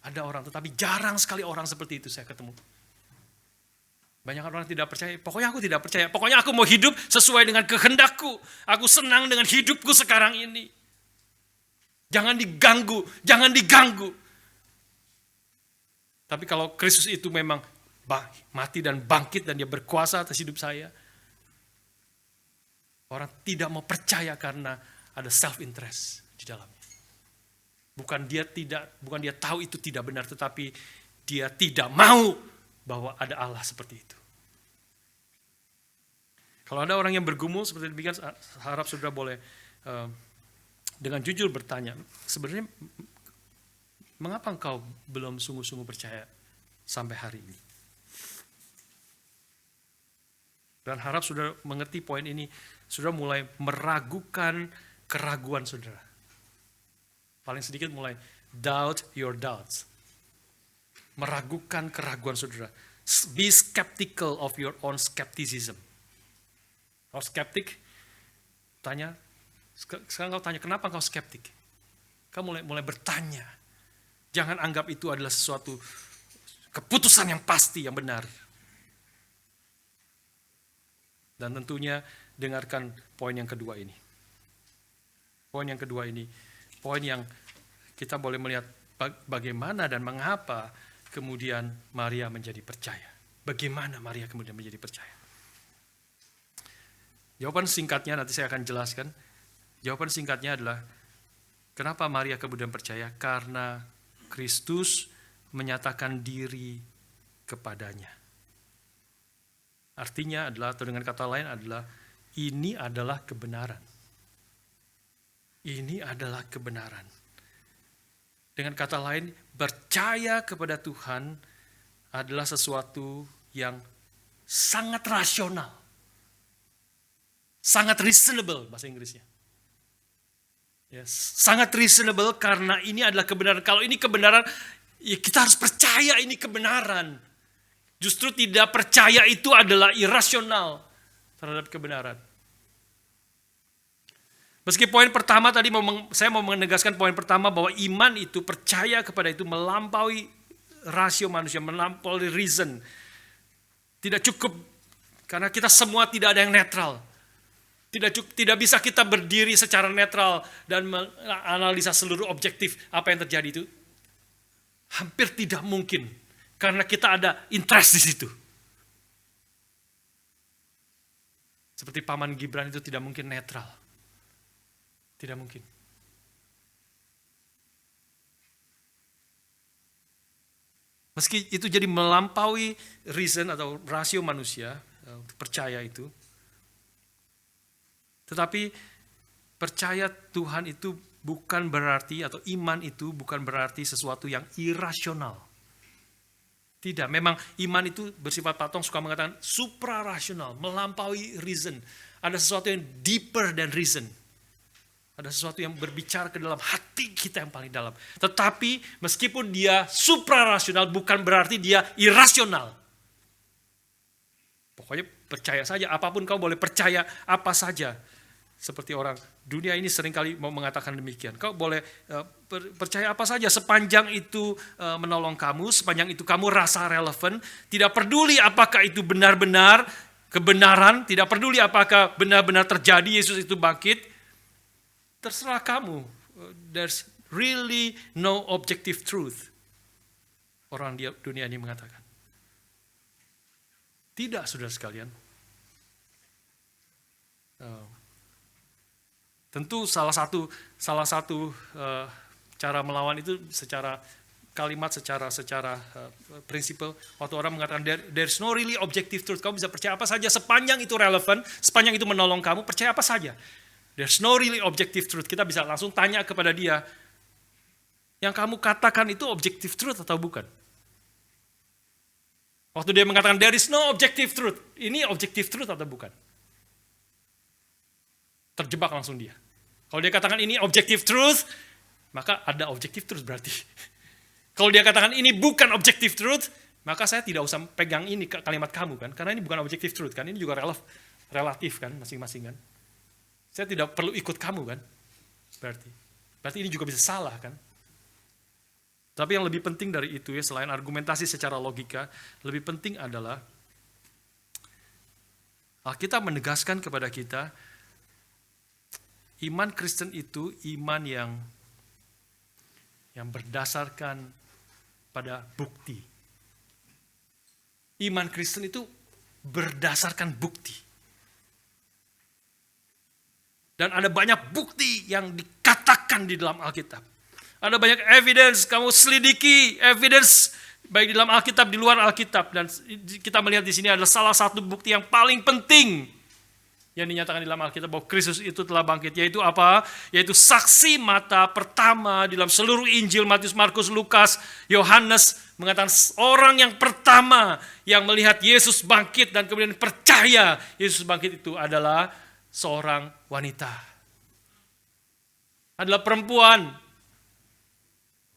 Ada orang, tetapi jarang sekali orang seperti itu saya ketemu. Banyak orang tidak percaya, pokoknya aku tidak percaya. Pokoknya aku mau hidup sesuai dengan kehendakku. Aku senang dengan hidupku sekarang ini. Jangan diganggu, jangan diganggu. Tapi kalau Kristus itu memang mati dan bangkit dan dia berkuasa atas hidup saya, orang tidak mau percaya karena ada self-interest di dalamnya. Bukan dia tahu itu tidak benar, tetapi dia tidak mau bahwa ada Allah seperti itu. Kalau ada orang yang bergumul seperti demikian, harap saudara boleh dengan jujur bertanya, sebenarnya mengapa engkau belum sungguh-sungguh percaya sampai hari ini? Dan harap saudara mengerti poin ini, saudara mulai meragukan keraguan saudara. Paling sedikit mulai doubt your doubts. Meragukan keraguan saudara. Be skeptical of your own skepticism. Kalau skeptik, sekarang kau tanya, kenapa kau skeptik? Kau mulai bertanya. Jangan anggap itu adalah sesuatu keputusan yang pasti, yang benar. Dan tentunya dengarkan poin yang kedua ini. Poin yang kedua ini, poin yang kita boleh melihat bagaimana dan mengapa kemudian Maria menjadi percaya. Bagaimana Maria kemudian menjadi percaya. Jawaban singkatnya nanti saya akan jelaskan. Jawaban singkatnya adalah, kenapa Maria kemudian percaya? Karena Kristus menyatakan diri kepadanya. Artinya adalah, atau dengan kata lain adalah, ini adalah kebenaran. Ini adalah kebenaran. Dengan kata lain, percaya kepada Tuhan adalah sesuatu yang sangat rasional. Sangat reasonable bahasa Inggrisnya. Ya, sangat reasonable karena ini adalah kebenaran. Kalau ini kebenaran, ya kita harus percaya ini kebenaran. Justru tidak percaya itu adalah irasional terhadap kebenaran. Meski poin pertama tadi saya mau menegaskan poin pertama bahwa iman itu, percaya kepada itu melampaui rasio manusia, melampaui reason. Tidak cukup karena kita semua tidak ada yang netral. Tidak bisa kita berdiri secara netral dan menganalisa seluruh objektif apa yang terjadi itu. Hampir tidak mungkin karena kita ada interest di situ. Seperti Paman Gibran itu tidak mungkin netral. Tidak mungkin. Meski itu jadi melampaui reason atau rasio manusia, percaya itu. Tetapi percaya Tuhan itu bukan berarti, atau iman itu bukan berarti sesuatu yang irasional. Tidak, memang iman itu bersifat, Platong suka mengatakan suprarasional, melampaui reason. Ada sesuatu yang deeper than reason. Ada sesuatu yang berbicara ke dalam hati kita yang paling dalam. Tetapi meskipun dia suprarasional bukan berarti dia irasional. Pokoknya percaya saja, apapun kau boleh percaya apa saja. Seperti orang dunia ini seringkali mau mengatakan demikian. Kau boleh percaya apa saja sepanjang itu menolong kamu, sepanjang itu kamu rasa relevan. Tidak peduli apakah itu benar-benar kebenaran, tidak peduli apakah benar-benar terjadi Yesus itu bangkit. Terserah kamu. There's really no objective truth. Orang dunia ini mengatakan. Tidak, saudara sekalian. Tentu salah satu cara melawan itu secara kalimat, secara prinsipal. Waktu orang mengatakan there's no really objective truth. Kamu bisa percaya apa saja sepanjang itu relevan, sepanjang itu menolong kamu, percaya apa saja. There's no really objective truth. Kita bisa langsung tanya kepada dia, yang kamu katakan itu objective truth atau bukan? Waktu dia mengatakan there is no objective truth, ini objective truth atau bukan? Terjebak langsung dia. Kalau dia katakan ini objective truth, maka ada objective truth berarti. Kalau dia katakan ini bukan objective truth, maka saya tidak usah pegang ini kalimat kamu kan, karena ini bukan objective truth kan, ini juga relatif kan masing-masing kan. Saya tidak perlu ikut kamu kan, berarti ini juga bisa salah kan. Tapi yang lebih penting dari itu ya, selain argumentasi secara logika, lebih penting adalah Alkitab menegaskan kepada kita, iman Kristen itu iman yang berdasarkan pada bukti. Iman Kristen itu berdasarkan bukti. Dan ada banyak bukti yang dikatakan di dalam Alkitab. Ada banyak evidence, kamu selidiki evidence baik di dalam Alkitab, di luar Alkitab. Dan kita melihat di sini adalah salah satu bukti yang paling penting yang dinyatakan di dalam Alkitab bahwa Kristus itu telah bangkit. Yaitu apa? Yaitu saksi mata pertama di dalam seluruh Injil, Matius, Markus, Lukas, Yohanes, mengatakan orang yang pertama yang melihat Yesus bangkit dan kemudian percaya Yesus bangkit itu adalah seorang wanita. Adalah perempuan.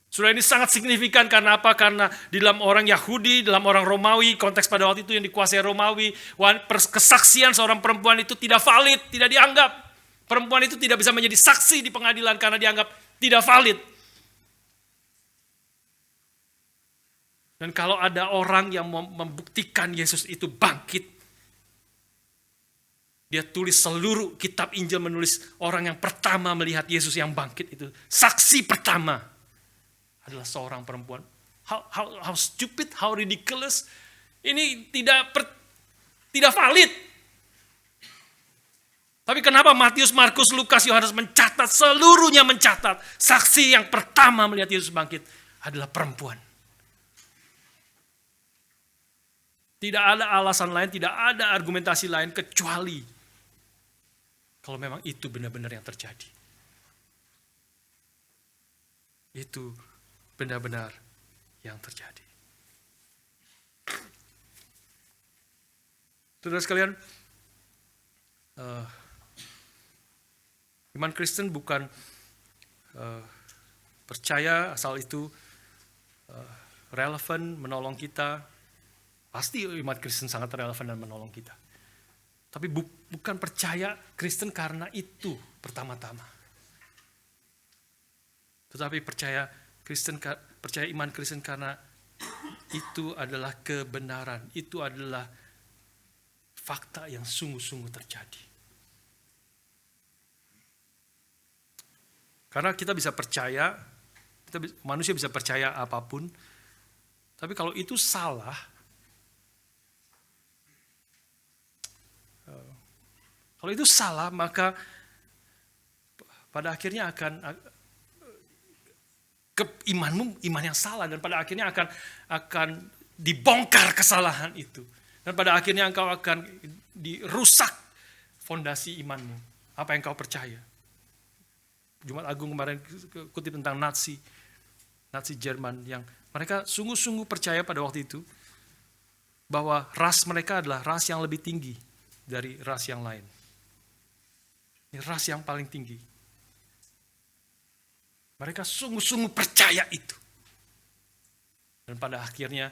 Saudara, ini sangat signifikan karena apa? Karena di dalam orang Yahudi, dalam orang Romawi, konteks pada waktu itu yang dikuasai Romawi, kesaksian seorang perempuan itu tidak valid, tidak dianggap. Perempuan itu tidak bisa menjadi saksi di pengadilan karena dianggap tidak valid. Dan kalau ada orang yang membuktikan Yesus itu bangkit, dia tulis seluruh kitab Injil, menulis orang yang pertama melihat Yesus yang bangkit itu. Saksi pertama adalah seorang perempuan. How stupid, how ridiculous. Ini tidak valid. Tapi kenapa Matius, Markus, Lukas, Yohanes mencatat, seluruhnya mencatat, saksi yang pertama melihat Yesus bangkit adalah perempuan. Tidak ada alasan lain, tidak ada argumentasi lain kecuali kalau memang itu benar-benar yang terjadi. Itu benar-benar yang terjadi. Saudara sekalian, iman Kristen bukan percaya asal itu relevan menolong kita. Pasti iman Kristen sangat relevan dan menolong kita. Tapi bukan percaya Kristen karena itu pertama-tama. Tetapi percaya iman Kristen karena itu adalah kebenaran, itu adalah fakta yang sungguh-sungguh terjadi. Karena kita bisa percaya, manusia bisa percaya apapun, tapi kalau itu salah, maka pada akhirnya imanmu iman yang salah, dan pada akhirnya akan dibongkar kesalahan itu, dan pada akhirnya engkau akan dirusak fondasi imanmu, apa yang kau percaya. Jumat Agung kemarin kutip tentang Nazi Jerman yang mereka sungguh-sungguh percaya pada waktu itu bahwa ras mereka adalah ras yang lebih tinggi dari ras yang lain. Ini ras yang paling tinggi. Mereka sungguh-sungguh percaya itu. Dan pada akhirnya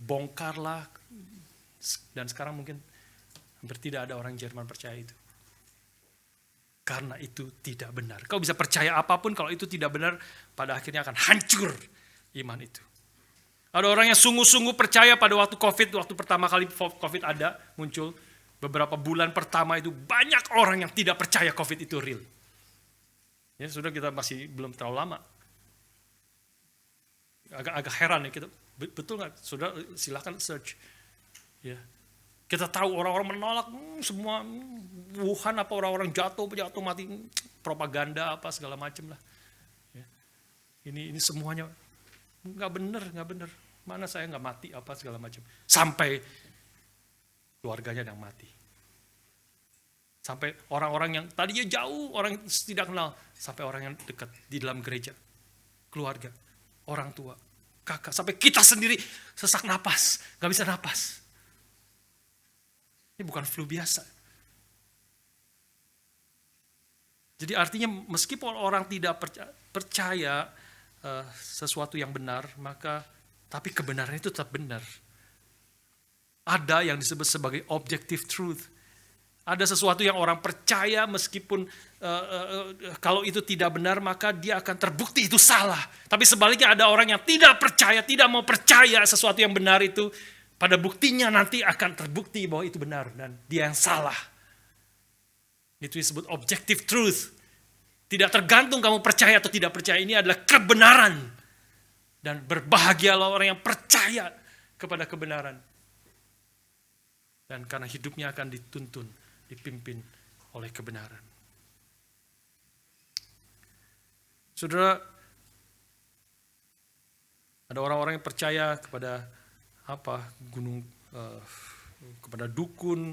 bongkarlah, dan sekarang mungkin hampir tidak ada orang Jerman percaya itu. Karena itu tidak benar. Kau bisa percaya apapun, kalau itu tidak benar, pada akhirnya akan hancur iman itu. Ada orang yang sungguh-sungguh percaya pada waktu waktu pertama kali COVID ada, muncul beberapa bulan pertama itu banyak orang yang tidak percaya COVID itu real. Ya, sudah kita masih belum terlalu lama. Agak heran ya kita, betul nggak? Sudah silakan search. Ya, kita tahu orang-orang menolak semua Wuhan, apa orang-orang jatuh mati, propaganda apa segala macam lah. Ya. Ini semuanya nggak benar. Mana saya nggak mati apa segala macam. Sampai keluarganya yang mati. Sampai orang-orang yang tadinya jauh, orang yang tidak kenal, sampai orang yang dekat di dalam gereja, keluarga, orang tua, kakak, sampai kita sendiri sesak napas, gak bisa napas. Ini bukan flu biasa. Jadi artinya meskipun orang tidak percaya sesuatu yang benar, tapi kebenaran itu tetap benar. Ada yang disebut sebagai objective truth. Ada sesuatu yang orang percaya meskipun kalau itu tidak benar maka dia akan terbukti itu salah. Tapi sebaliknya ada orang yang tidak percaya, tidak mau percaya sesuatu yang benar itu. Pada buktinya nanti akan terbukti bahwa itu benar dan dia yang salah. Itu disebut objective truth. Tidak tergantung kamu percaya atau tidak percaya, ini adalah kebenaran. Dan berbahagialah orang yang percaya kepada kebenaran. Dan karena hidupnya akan dituntun, dipimpin oleh kebenaran. Saudara, ada orang-orang yang percaya kepada gunung, kepada dukun,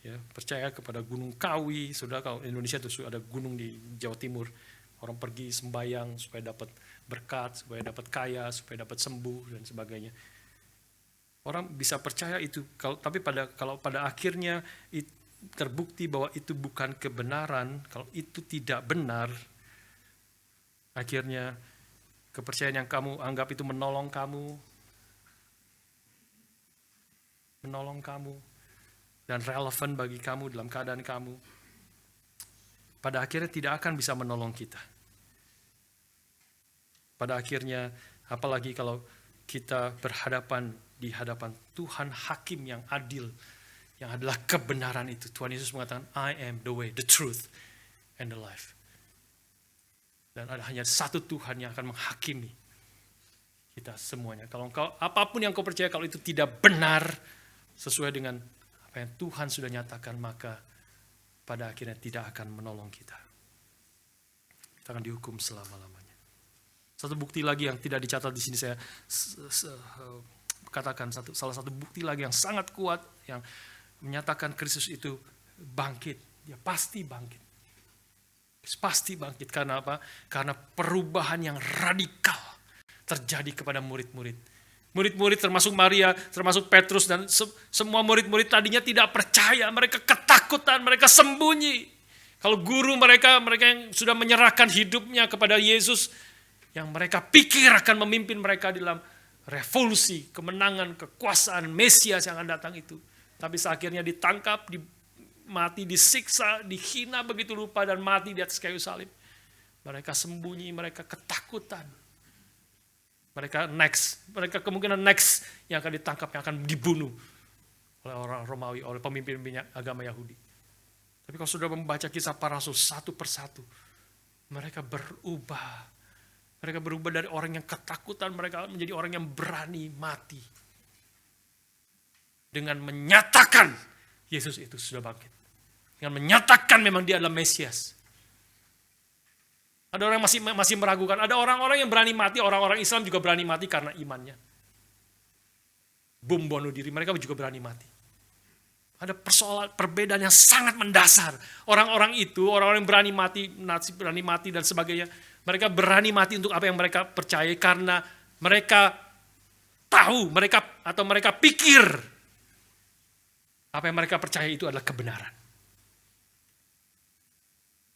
ya, percaya kepada Gunung Kawi. Saudara, kalau Indonesia itu ada gunung di Jawa Timur, orang pergi sembahyang supaya dapat berkat, supaya dapat kaya, supaya dapat sembuh dan sebagainya. Orang bisa percaya itu, tapi kalau pada akhirnya terbukti bahwa itu bukan kebenaran, kalau itu tidak benar, akhirnya kepercayaan yang kamu anggap itu menolong kamu dan relevan bagi kamu dalam keadaan kamu, pada akhirnya tidak akan bisa menolong kita. Pada akhirnya, apalagi kalau kita berhadapan di hadapan Tuhan Hakim yang adil, yang adalah kebenaran itu. Tuhan Yesus mengatakan, I am the way, the truth, and the life. Dan ada hanya satu Tuhan yang akan menghakimi kita semuanya. Kalau apapun yang kau percaya, kalau itu tidak benar sesuai dengan apa yang Tuhan sudah nyatakan, maka pada akhirnya tidak akan menolong kita. Kita akan dihukum selama-lamanya. Satu bukti lagi yang tidak dicatat di sini saya katakan, salah satu bukti lagi yang sangat kuat yang menyatakan Kristus itu bangkit. Dia pasti bangkit. Pasti bangkit. Karena apa? Karena perubahan yang radikal terjadi kepada murid-murid. Murid-murid termasuk Maria, termasuk Petrus dan semua murid-murid tadinya tidak percaya. Mereka ketakutan, mereka sembunyi. Kalau guru mereka yang sudah menyerahkan hidupnya kepada Yesus, yang mereka pikir akan memimpin mereka dalam revolusi, kemenangan, kekuasaan Mesias yang akan datang itu. Tapi akhirnya ditangkap, mati, disiksa, dihina begitu rupa dan mati di atas kayu salib. Mereka sembunyi, mereka ketakutan. Mereka kemungkinan next yang akan ditangkap, yang akan dibunuh oleh orang Romawi, oleh pemimpin agama Yahudi. Tapi kalau sudah membaca kisah para rasul satu persatu, mereka berubah. Mereka berubah dari orang yang ketakutan, mereka menjadi orang yang berani mati. Dengan menyatakan Yesus itu sudah bangkit. Dengan menyatakan memang dia adalah Mesias. Ada orang yang masih meragukan. Ada orang-orang yang berani mati, orang-orang Islam juga berani mati karena imannya. Bom bunuh diri, mereka juga berani mati. Ada persoalan, perbedaan yang sangat mendasar. Orang-orang itu, orang-orang yang berani mati dan sebagainya, mereka berani mati untuk apa yang mereka percaya karena mereka tahu, mereka pikir apa yang mereka percaya itu adalah kebenaran.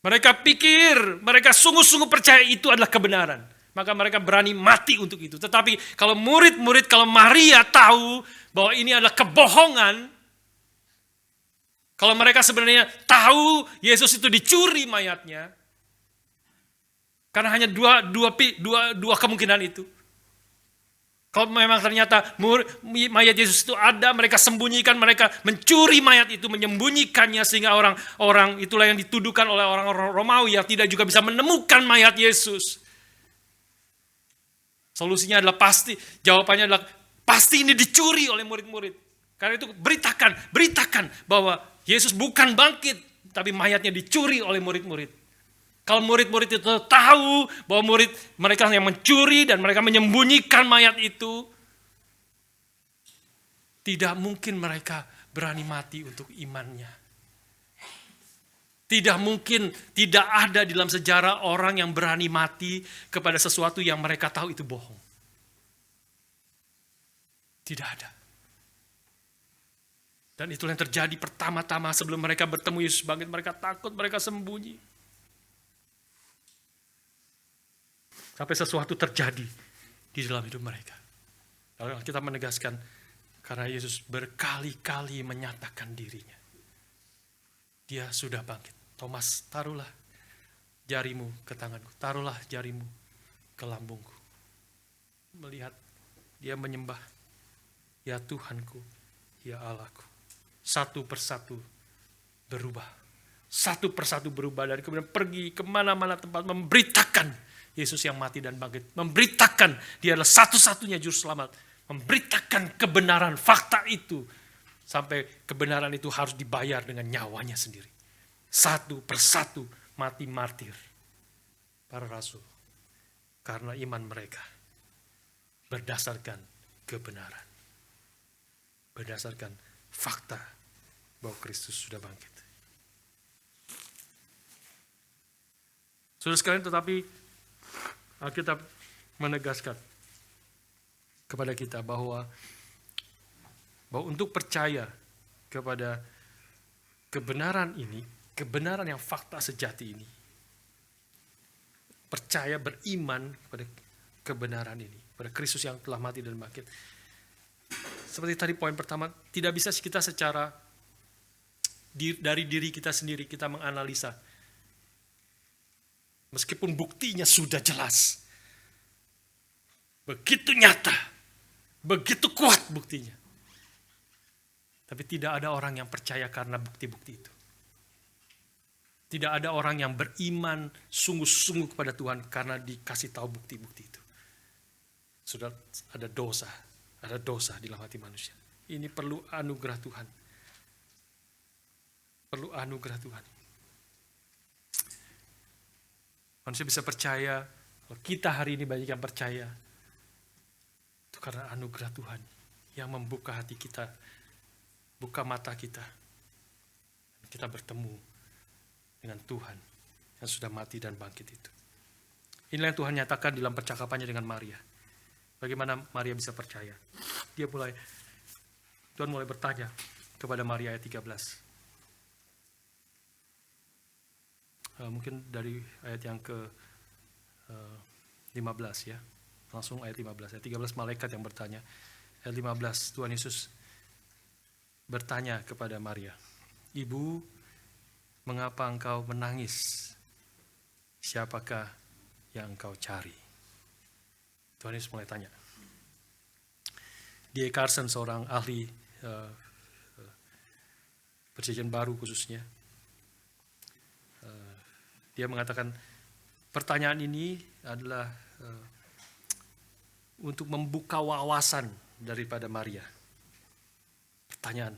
Mereka pikir, mereka sungguh-sungguh percaya itu adalah kebenaran. Maka mereka berani mati untuk itu. Tetapi kalau murid-murid, kalau Maria tahu bahwa ini adalah kebohongan, kalau mereka sebenarnya tahu Yesus itu dicuri mayatnya, karena hanya dua kemungkinan itu. Kalau memang ternyata mayat Yesus itu ada, mereka sembunyikan, mereka mencuri mayat itu, menyembunyikannya sehingga orang itulah yang dituduhkan oleh orang Romawi yang tidak juga bisa menemukan mayat Yesus. Solusinya adalah jawabannya adalah pasti ini dicuri oleh murid-murid. Karena itu beritakan bahwa Yesus bukan bangkit, tapi mayatnya dicuri oleh murid-murid. Kalau murid-murid itu tahu bahwa mereka yang mencuri dan mereka menyembunyikan mayat itu, tidak mungkin mereka berani mati untuk imannya. Tidak mungkin, tidak ada dalam sejarah orang yang berani mati kepada sesuatu yang mereka tahu itu bohong. Tidak ada. Dan itulah yang terjadi pertama-tama sebelum mereka bertemu Yesus bangkit. Mereka takut, mereka sembunyi. Sampai sesuatu terjadi di dalam hidup mereka. Lalu kita menegaskan, karena Yesus berkali-kali menyatakan dirinya. dia sudah bangkit. Thomas, taruhlah jarimu ke tanganku, taruhlah jarimu ke lambungku. Melihat dia menyembah, ya Tuhanku, ya Allahku. Satu persatu berubah. Satu persatu berubah, dan kemudian pergi kemana-mana tempat memberitakan Yesus yang mati dan bangkit. Memberitakan dia adalah satu-satunya juru selamat. Memberitakan kebenaran fakta itu. Sampai kebenaran itu harus dibayar dengan nyawanya sendiri. Satu persatu mati martir para rasul. Karena iman mereka berdasarkan kebenaran. Berdasarkan fakta bahwa Kristus sudah bangkit. Saudara sekalian, tetapi Alkitab menegaskan kepada kita bahwa untuk percaya kepada kebenaran ini, kebenaran yang fakta sejati ini, percaya, beriman pada kebenaran ini, pada Kristus yang telah mati dan bangkit. Seperti tadi poin pertama, tidak bisa kita secara dari diri kita sendiri kita menganalisa. Meskipun buktinya sudah jelas. Begitu nyata. Begitu kuat buktinya. Tapi tidak ada orang yang percaya karena bukti-bukti itu. Tidak ada orang yang beriman sungguh-sungguh kepada Tuhan karena dikasih tahu bukti-bukti itu. Sudah ada dosa. Ada dosa di dalam hati manusia. Ini perlu anugerah Tuhan. Perlu anugerah Tuhan. Manusia bisa percaya, kalau kita hari ini banyak yang percaya, itu karena anugerah Tuhan yang membuka hati kita, buka mata kita. Kita bertemu dengan Tuhan yang sudah mati dan bangkit itu. Inilah yang Tuhan nyatakan dalam percakapannya dengan Maria. Bagaimana Maria bisa percaya? Tuhan mulai bertanya kepada Maria ayat 13. Mungkin dari ayat yang ke 15 ya. Langsung ayat 15. Ayat 13 malaikat yang bertanya. Ayat 15 Tuhan Yesus bertanya kepada Maria. Ibu, mengapa engkau menangis? Siapakah yang engkau cari? Tuhan Yesus mulai tanya. D.A. Carson, seorang ahli Perjanjian Baru khususnya, dia mengatakan pertanyaan ini adalah untuk membuka wawasan daripada Maria. Pertanyaan,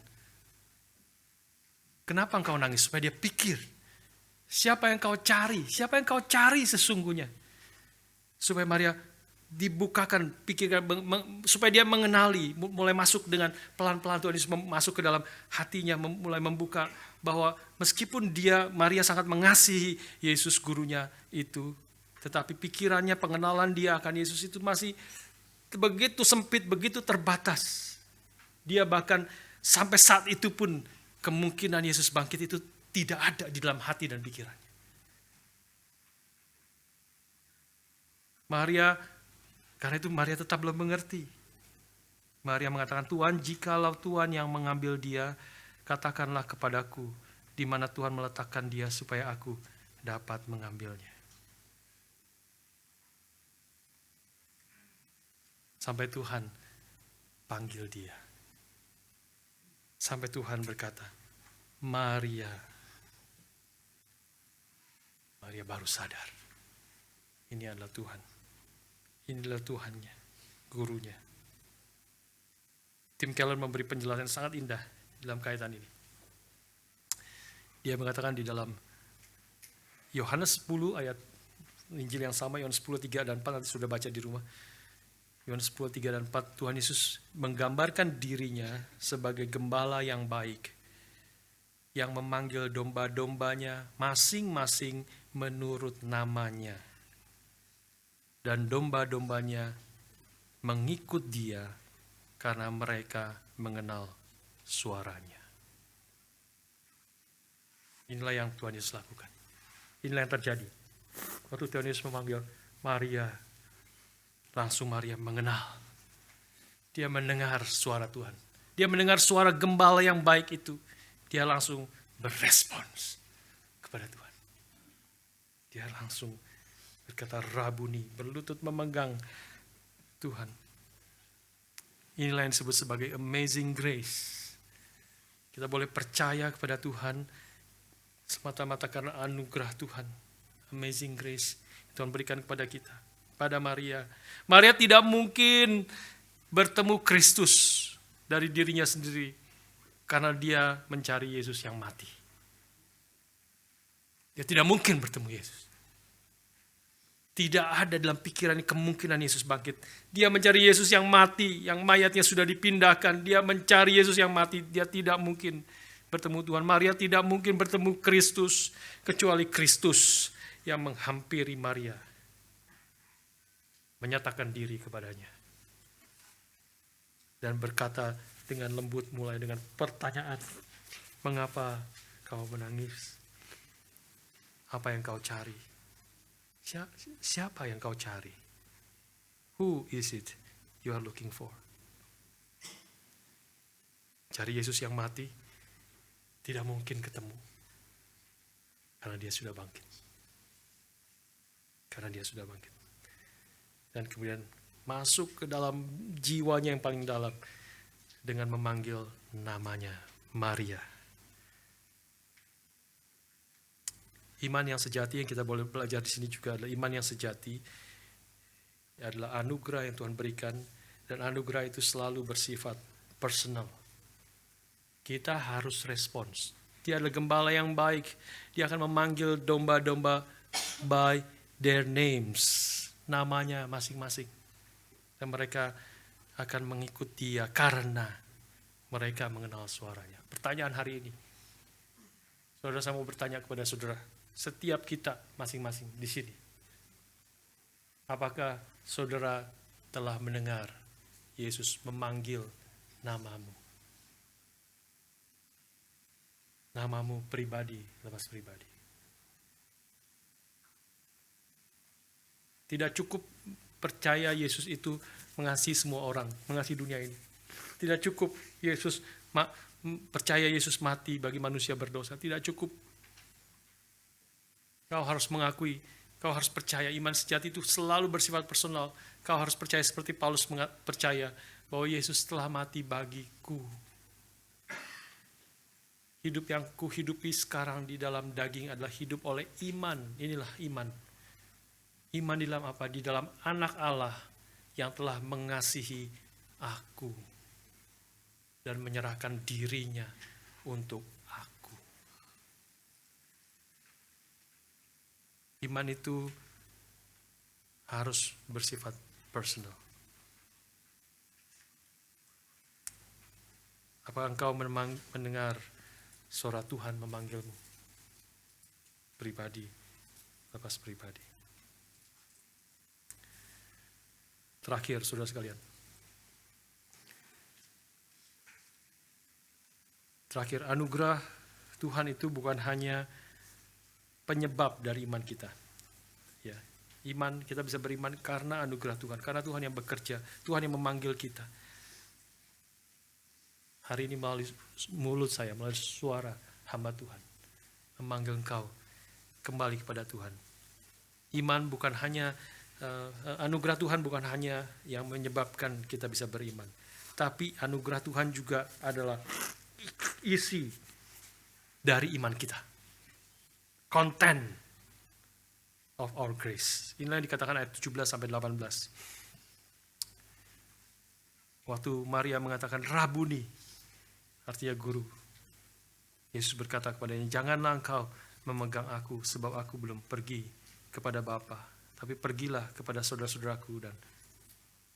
kenapa engkau nangis? Supaya dia pikir, siapa yang kau cari? Siapa yang kau cari sesungguhnya? Supaya Maria dibukakan pikiran, supaya dia mengenali, mulai masuk dengan pelan-pelan Tuhan Yesus masuk ke dalam hatinya, mulai membuka bahwa meskipun Maria sangat mengasihi Yesus gurunya itu, tetapi pikirannya, pengenalan dia akan Yesus itu masih begitu sempit, begitu terbatas. Dia bahkan sampai saat itu pun kemungkinan Yesus bangkit itu tidak ada di dalam hati dan pikirannya. Karena itu Maria tetap belum mengerti. Maria mengatakan, Tuhan, jikalau Tuhan yang mengambil dia, katakanlah kepadaku, di mana Tuhan meletakkan dia supaya aku dapat mengambilnya. Sampai Tuhan panggil dia. Sampai Tuhan berkata, Maria. Maria baru sadar. Ini adalah Tuhan. Inilah Tuhannya, gurunya. Tim Keller memberi penjelasan sangat indah dalam kaitan ini. Dia mengatakan di dalam Yohanes 10 ayat Injil yang sama, Yohanes 10, 3 dan 4, nanti sudah baca di rumah. Yohanes 10, 3 dan 4, Tuhan Yesus menggambarkan dirinya sebagai gembala yang baik, yang memanggil domba-dombanya masing-masing menurut namanya. Dan domba-dombanya mengikut dia karena mereka mengenal suaranya. Inilah yang Tuhan Yesus lakukan. Inilah yang terjadi. Waktu Tuhan Yesus memanggil Maria, langsung Maria mengenal. Dia mendengar suara Tuhan. Dia mendengar suara gembala yang baik itu. Dia langsung berespons kepada Tuhan. Dia langsung berkata Rabuni, berlutut memegang Tuhan. Inilah yang disebut sebagai amazing grace. Kita boleh percaya kepada Tuhan semata-mata karena anugerah Tuhan. Amazing grace Tuhan berikan kepada kita. Pada Maria. Maria tidak mungkin bertemu Kristus dari dirinya sendiri karena dia mencari Yesus yang mati. Dia tidak mungkin bertemu Yesus. Tidak ada dalam pikiran kemungkinan Yesus bangkit. Dia mencari Yesus yang mati, yang mayatnya sudah dipindahkan. Dia mencari Yesus yang mati. Dia tidak mungkin bertemu Tuhan. Maria tidak mungkin bertemu Kristus kecuali Kristus yang menghampiri Maria, menyatakan diri kepadanya dan berkata dengan lembut mulai dengan pertanyaan, mengapa kau menangis? Apa yang kau cari? Siapa yang kau cari? Who is it you are looking for? Cari Yesus yang mati tidak mungkin ketemu karena dia sudah bangkit. Karena dia sudah bangkit. Dan kemudian masuk ke dalam jiwanya yang paling dalam dengan memanggil namanya Maria. Iman yang sejati yang kita boleh belajar di sini juga adalah iman yang sejati adalah anugerah yang Tuhan berikan, dan anugerah itu selalu bersifat personal. Kita harus respons. Dia adalah gembala yang baik. Dia akan memanggil domba-domba by their names, namanya masing-masing. Dan mereka akan mengikut dia karena mereka mengenal suaranya. Pertanyaan hari ini, saudara, saya mau bertanya kepada saudara, setiap kita masing-masing di sini, apakah saudara telah mendengar Yesus memanggil namamu? Namamu pribadi, lepas pribadi. Tidak cukup percaya Yesus itu mengasihi semua orang, mengasihi dunia ini. Tidak cukup Yesus percaya Yesus mati bagi manusia berdosa. Tidak cukup. Kau harus mengakui, kau harus percaya iman sejati itu selalu bersifat personal. Kau harus percaya seperti Paulus percaya bahwa Yesus telah mati bagiku. Hidup yang kuhidupi sekarang di dalam daging adalah hidup oleh iman. Inilah iman. Iman di dalam apa? Di dalam anak Allah yang telah mengasihi aku dan menyerahkan dirinya untuk aku. Iman itu harus bersifat personal. Apakah engkau mendengar suara Tuhan memanggilmu? Pribadi, lepas pribadi. Terakhir, saudara sekalian. Terakhir, anugerah Tuhan itu bukan hanya penyebab dari iman kita. Ya, iman, kita bisa beriman karena anugerah Tuhan, karena Tuhan yang bekerja, Tuhan yang memanggil kita. Hari ini melalui mulut saya, melalui suara hamba Tuhan, memanggil engkau kembali kepada Tuhan. Iman bukan hanya anugerah Tuhan bukan hanya yang menyebabkan kita bisa beriman, tapi anugerah Tuhan juga adalah isi dari iman kita. Content of our grace. Inilah yang dikatakan ayat 17-18. Waktu Maria mengatakan Rabuni, artinya guru, Yesus berkata kepadanya, janganlah engkau memegang aku, sebab aku belum pergi kepada Bapa. Tapi pergilah kepada saudara-saudaraku dan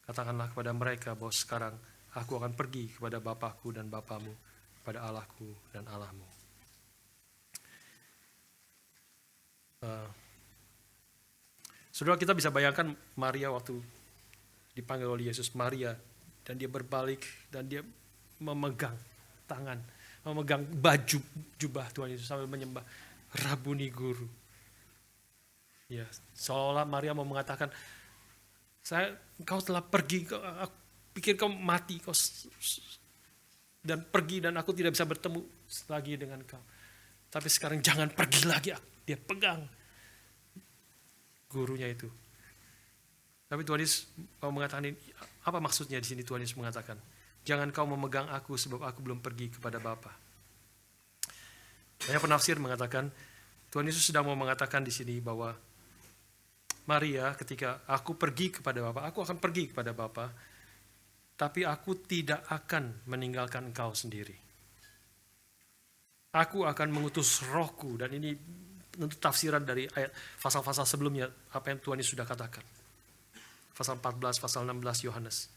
katakanlah kepada mereka bahwa sekarang aku akan pergi kepada Bapakku dan Bapamu, kepada Allahku dan Allahmu. Saudara, kita bisa bayangkan Maria waktu dipanggil oleh Yesus, Maria, dan dia berbalik dan dia memegang tangan, memegang baju jubah Tuhan Yesus sambil menyembah, Rabuni guru. Ya, seolah-olah Maria mau mengatakan, engkau telah pergi, aku pikir kau mati, dan pergi dan aku tidak bisa bertemu lagi dengan kau. Tapi sekarang jangan pergi lagi. Dia pegang gurunya itu. Tapi Tuhan Yesus mau mengatakan, apa maksudnya di sini Tuhan Yesus mengatakan, jangan kau memegang aku sebab aku belum pergi kepada Bapa. Banyak penafsir mengatakan, Tuhan Yesus sedang mau mengatakan di sini bahwa Maria, ketika aku pergi kepada Bapa, aku akan pergi kepada Bapa, tapi aku tidak akan meninggalkan engkau sendiri. Aku akan mengutus Rohku, dan ini tentu tafsiran dari ayat pasal-pasal sebelumnya, apa yang Tuhan Yesus sudah katakan. Pasal 14, pasal 16 Yohanes.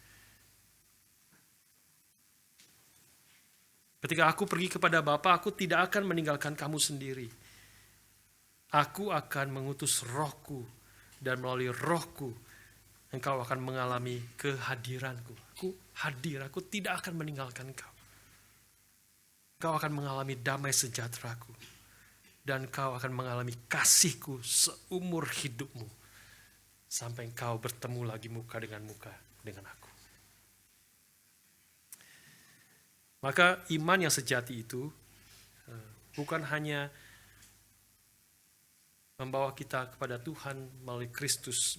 Ketika aku pergi kepada Bapa, aku tidak akan meninggalkan kamu sendiri. Aku akan mengutus Rohku, dan melalui Rohku engkau akan mengalami kehadiranku. Aku hadir, aku tidak akan meninggalkan engkau. Engkau akan mengalami damai sejahteraku, dan engkau akan mengalami kasihku seumur hidupmu, sampai engkau bertemu lagi muka dengan aku. Maka iman yang sejati itu bukan hanya membawa kita kepada Tuhan melalui Kristus,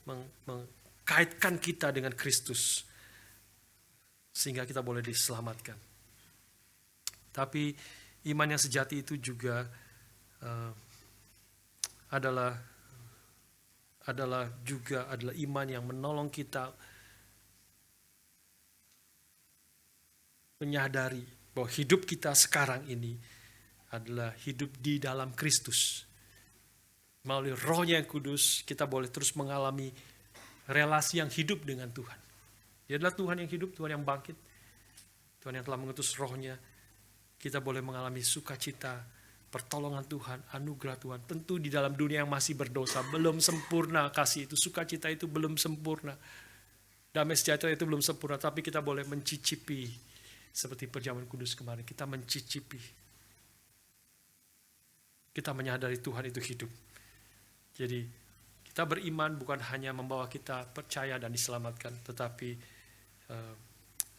mengkaitkan kita dengan Kristus, sehingga kita boleh diselamatkan. Tapi iman yang sejati itu juga adalah iman yang menolong kita menyadari bahwa hidup kita sekarang ini adalah hidup di dalam Kristus. Melalui Roh-Nya yang kudus, kita boleh terus mengalami relasi yang hidup dengan Tuhan. Dia adalah Tuhan yang hidup, Tuhan yang bangkit, Tuhan yang telah mengutus Roh-Nya. Kita boleh mengalami sukacita, pertolongan Tuhan, anugerah Tuhan. Tentu di dalam dunia yang masih berdosa, belum sempurna kasih itu, sukacita itu belum sempurna. Damai sejahtera itu belum sempurna, tapi kita boleh mencicipi. Seperti perjamuan kudus kemarin, kita mencicipi. Kita menyadari Tuhan itu hidup. Jadi kita beriman bukan hanya membawa kita percaya dan diselamatkan, tetapi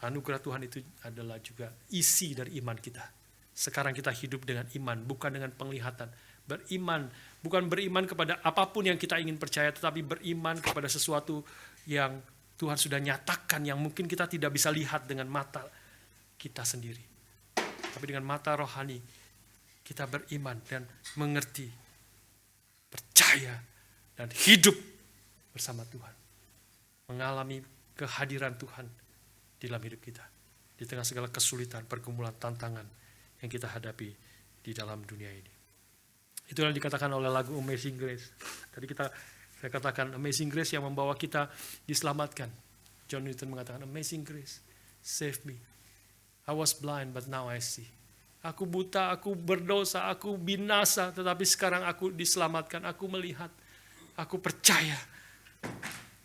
anugerah Tuhan itu adalah juga isi dari iman kita. Sekarang kita hidup dengan iman, bukan dengan penglihatan. Beriman, bukan beriman kepada apapun yang kita ingin percaya, tetapi beriman kepada sesuatu yang Tuhan sudah nyatakan, yang mungkin kita tidak bisa lihat dengan mata kita sendiri. Tapi dengan mata rohani, kita beriman dan mengerti, percaya, dan hidup bersama Tuhan. Mengalami kehadiran Tuhan di dalam hidup kita. Di tengah segala kesulitan, pergumulan, tantangan yang kita hadapi di dalam dunia ini. Itulah yang dikatakan oleh lagu Amazing Grace. Tadi saya katakan Amazing Grace yang membawa kita diselamatkan. John Newton mengatakan Amazing Grace, save me. I was blind but now I see. Aku buta, aku berdosa, aku binasa, tetapi sekarang aku diselamatkan, aku melihat, aku percaya.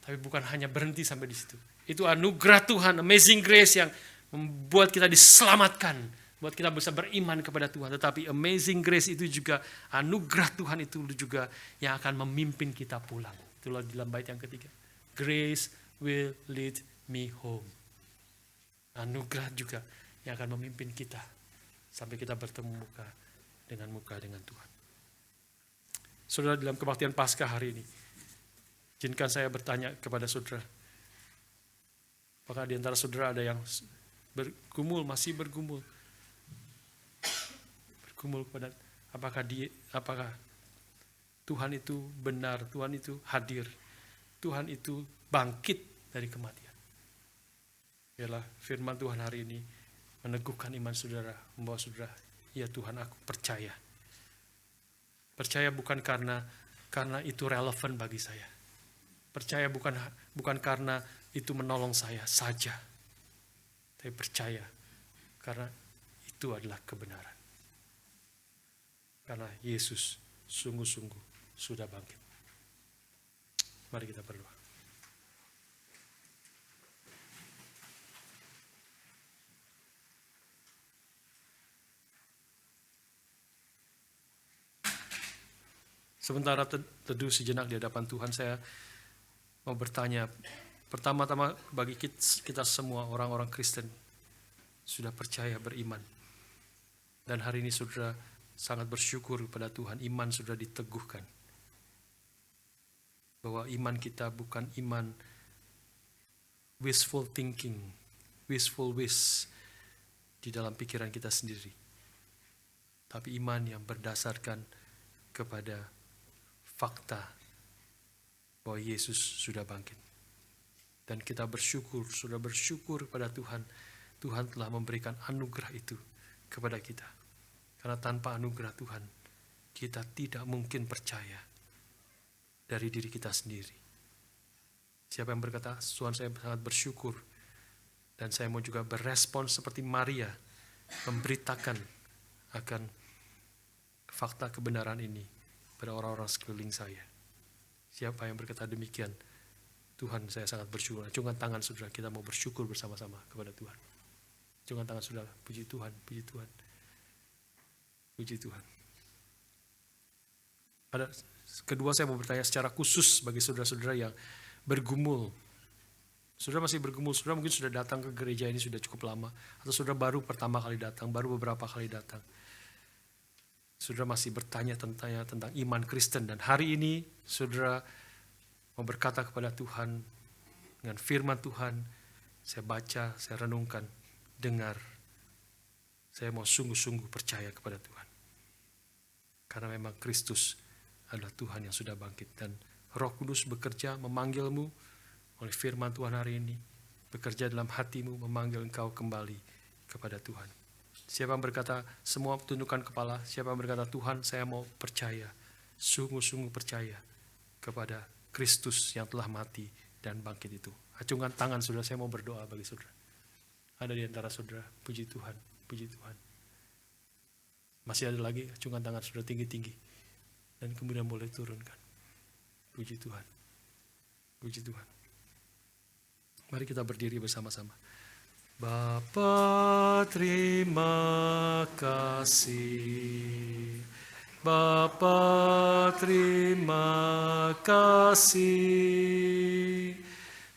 Tapi bukan hanya berhenti sampai di situ. Itu anugerah Tuhan, Amazing Grace yang membuat kita diselamatkan, buat kita bisa beriman kepada Tuhan. Tetapi Amazing Grace itu juga, anugerah Tuhan itu juga yang akan memimpin kita pulang. Itulah di dalam bait yang ketiga. Grace will lead me home. Anugerah juga yang akan memimpin kita sampai kita bertemu muka dengan Tuhan. Saudara, dalam kebaktian Paskah hari ini, izinkan saya bertanya kepada saudara, apakah di antara saudara ada yang masih bergumul kepada apakah Tuhan itu benar, Tuhan itu hadir, Tuhan itu bangkit dari kematian. Biarlah firman Tuhan hari ini meneguhkan iman saudara, membawa saudara, ya Tuhan, aku percaya. Percaya bukan karena itu relevan bagi saya. Percaya bukan karena itu menolong saya saja. Tapi percaya karena itu adalah kebenaran. Karena Yesus sungguh-sungguh sudah bangkit. Mari kita berdoa. Sementara teduh sejenak di hadapan Tuhan, saya mau bertanya, pertama-tama bagi kita semua orang-orang Kristen sudah percaya, beriman. Dan hari ini saudara sangat bersyukur kepada Tuhan, iman sudah diteguhkan. Bahwa iman kita bukan iman wishful thinking, wishful wish di dalam pikiran kita sendiri. Tapi iman yang berdasarkan kepada fakta bahwa Yesus sudah bangkit. Dan kita sudah bersyukur kepada Tuhan. Tuhan telah memberikan anugerah itu kepada kita. Karena tanpa anugerah Tuhan, kita tidak mungkin percaya dari diri kita sendiri. Siapa yang berkata, Tuhan saya sangat bersyukur, dan saya mau juga berespon seperti Maria, memberitakan akan fakta kebenaran ini pada orang-orang sekeliling saya. Siapa yang berkata demikian, Tuhan saya sangat bersyukur. Acungkan tangan saudara, kita mau bersyukur bersama-sama kepada Tuhan. Acungkan tangan saudara, puji Tuhan, puji Tuhan. Puji Tuhan. Kedua saya mau bertanya secara khusus bagi saudara-saudara yang bergumul. Saudara masih bergumul, saudara mungkin sudah datang ke gereja ini sudah cukup lama. Atau saudara baru pertama kali datang, baru beberapa kali datang. Saudara masih bertanya tentang iman Kristen. Dan hari ini saudara mau berkata kepada Tuhan dengan firman Tuhan. Saya baca, saya renungkan, dengar. Saya mau sungguh-sungguh percaya kepada Tuhan. Karena memang Kristus adalah Tuhan yang sudah bangkit. Dan Roh Kudus bekerja memanggilmu oleh firman Tuhan hari ini. Bekerja dalam hatimu memanggil engkau kembali kepada Tuhan. Siapa yang berkata semua tundukkan kepala. Siapa yang berkata Tuhan saya mau percaya. Sungguh-sungguh percaya kepada Kristus yang telah mati dan bangkit itu. Acungkan tangan saudara, saya mau berdoa bagi saudara. Ada di antara saudara, puji Tuhan, puji Tuhan. Masih ada lagi, acungkan tangan saudara tinggi-tinggi. Dan kemudian boleh turunkan. Puji Tuhan. Puji Tuhan. Mari kita berdiri bersama-sama. Bapa terima kasih. Bapa terima kasih.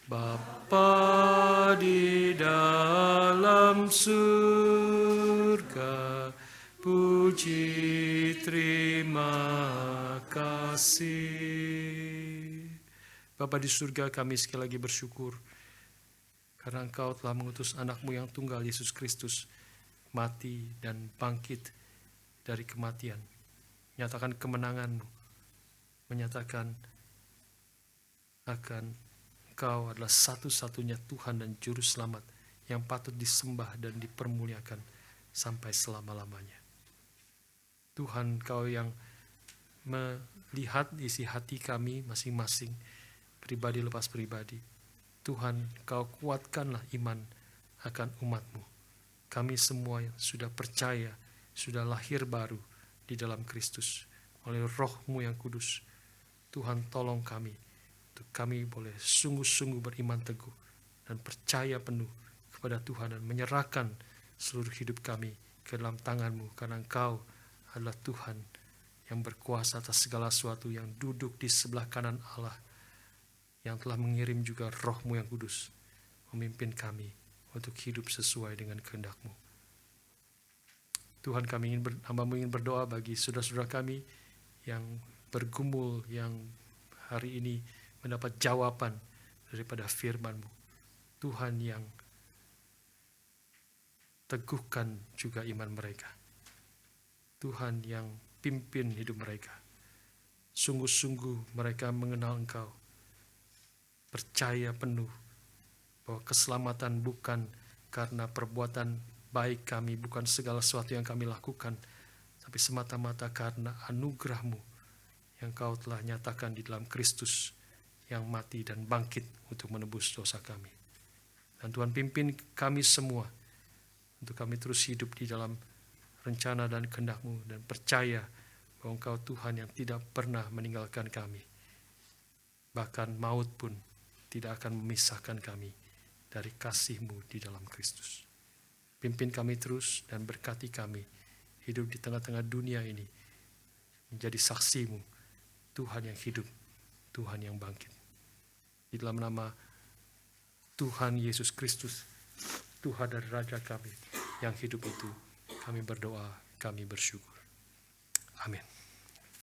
Bapa di dalam surga, puji terima kasih. Bapa di surga, kami sekali lagi bersyukur karena Engkau telah mengutus anak-Mu yang tunggal Yesus Kristus mati dan bangkit dari kematian. Menyatakan kemenangan-Mu, menyatakan akan Engkau adalah satu-satunya Tuhan dan Juru Selamat yang patut disembah dan dipermuliakan sampai selama-lamanya. Tuhan, Engkau yang melihat isi hati kami masing-masing, pribadi lepas pribadi. Tuhan, Kau kuatkanlah iman akan umat-Mu. Kami semua yang sudah percaya, sudah lahir baru di dalam Kristus oleh Roh-Mu yang kudus. Tuhan, tolong kami untuk kami boleh sungguh-sungguh beriman teguh dan percaya penuh kepada Tuhan dan menyerahkan seluruh hidup kami ke dalam tangan-Mu, karena Engkau adalah Tuhan yang berkuasa atas segala sesuatu, yang duduk di sebelah kanan Allah, yang telah mengirim juga Roh-Mu yang kudus memimpin kami untuk hidup sesuai dengan kehendak-Mu. Tuhan, hamba-Mu ingin berdoa bagi saudara-saudara kami yang bergumul, yang hari ini mendapat jawaban daripada firman-Mu. Tuhan yang teguhkan juga iman mereka. Tuhan yang pimpin hidup mereka. Sungguh-sungguh mereka mengenal Engkau. Percaya penuh bahwa keselamatan bukan karena perbuatan baik kami, bukan segala sesuatu yang kami lakukan, tapi semata-mata karena anugerah-Mu yang Kau telah nyatakan di dalam Kristus yang mati dan bangkit untuk menebus dosa kami. Dan Tuhan, pimpin kami semua untuk kami terus hidup di dalam rencana dan kehendak-Mu dan percaya bahwa Engkau Tuhan yang tidak pernah meninggalkan kami. Bahkan maut pun tidak akan memisahkan kami dari kasih-Mu di dalam Kristus. Pimpin kami terus dan berkati kami hidup di tengah-tengah dunia ini menjadi saksi-Mu, Tuhan yang hidup, Tuhan yang bangkit. Di dalam nama Tuhan Yesus Kristus, Tuhan dan Raja kami yang hidup itu, kami berdoa, kami bersyukur. Amin.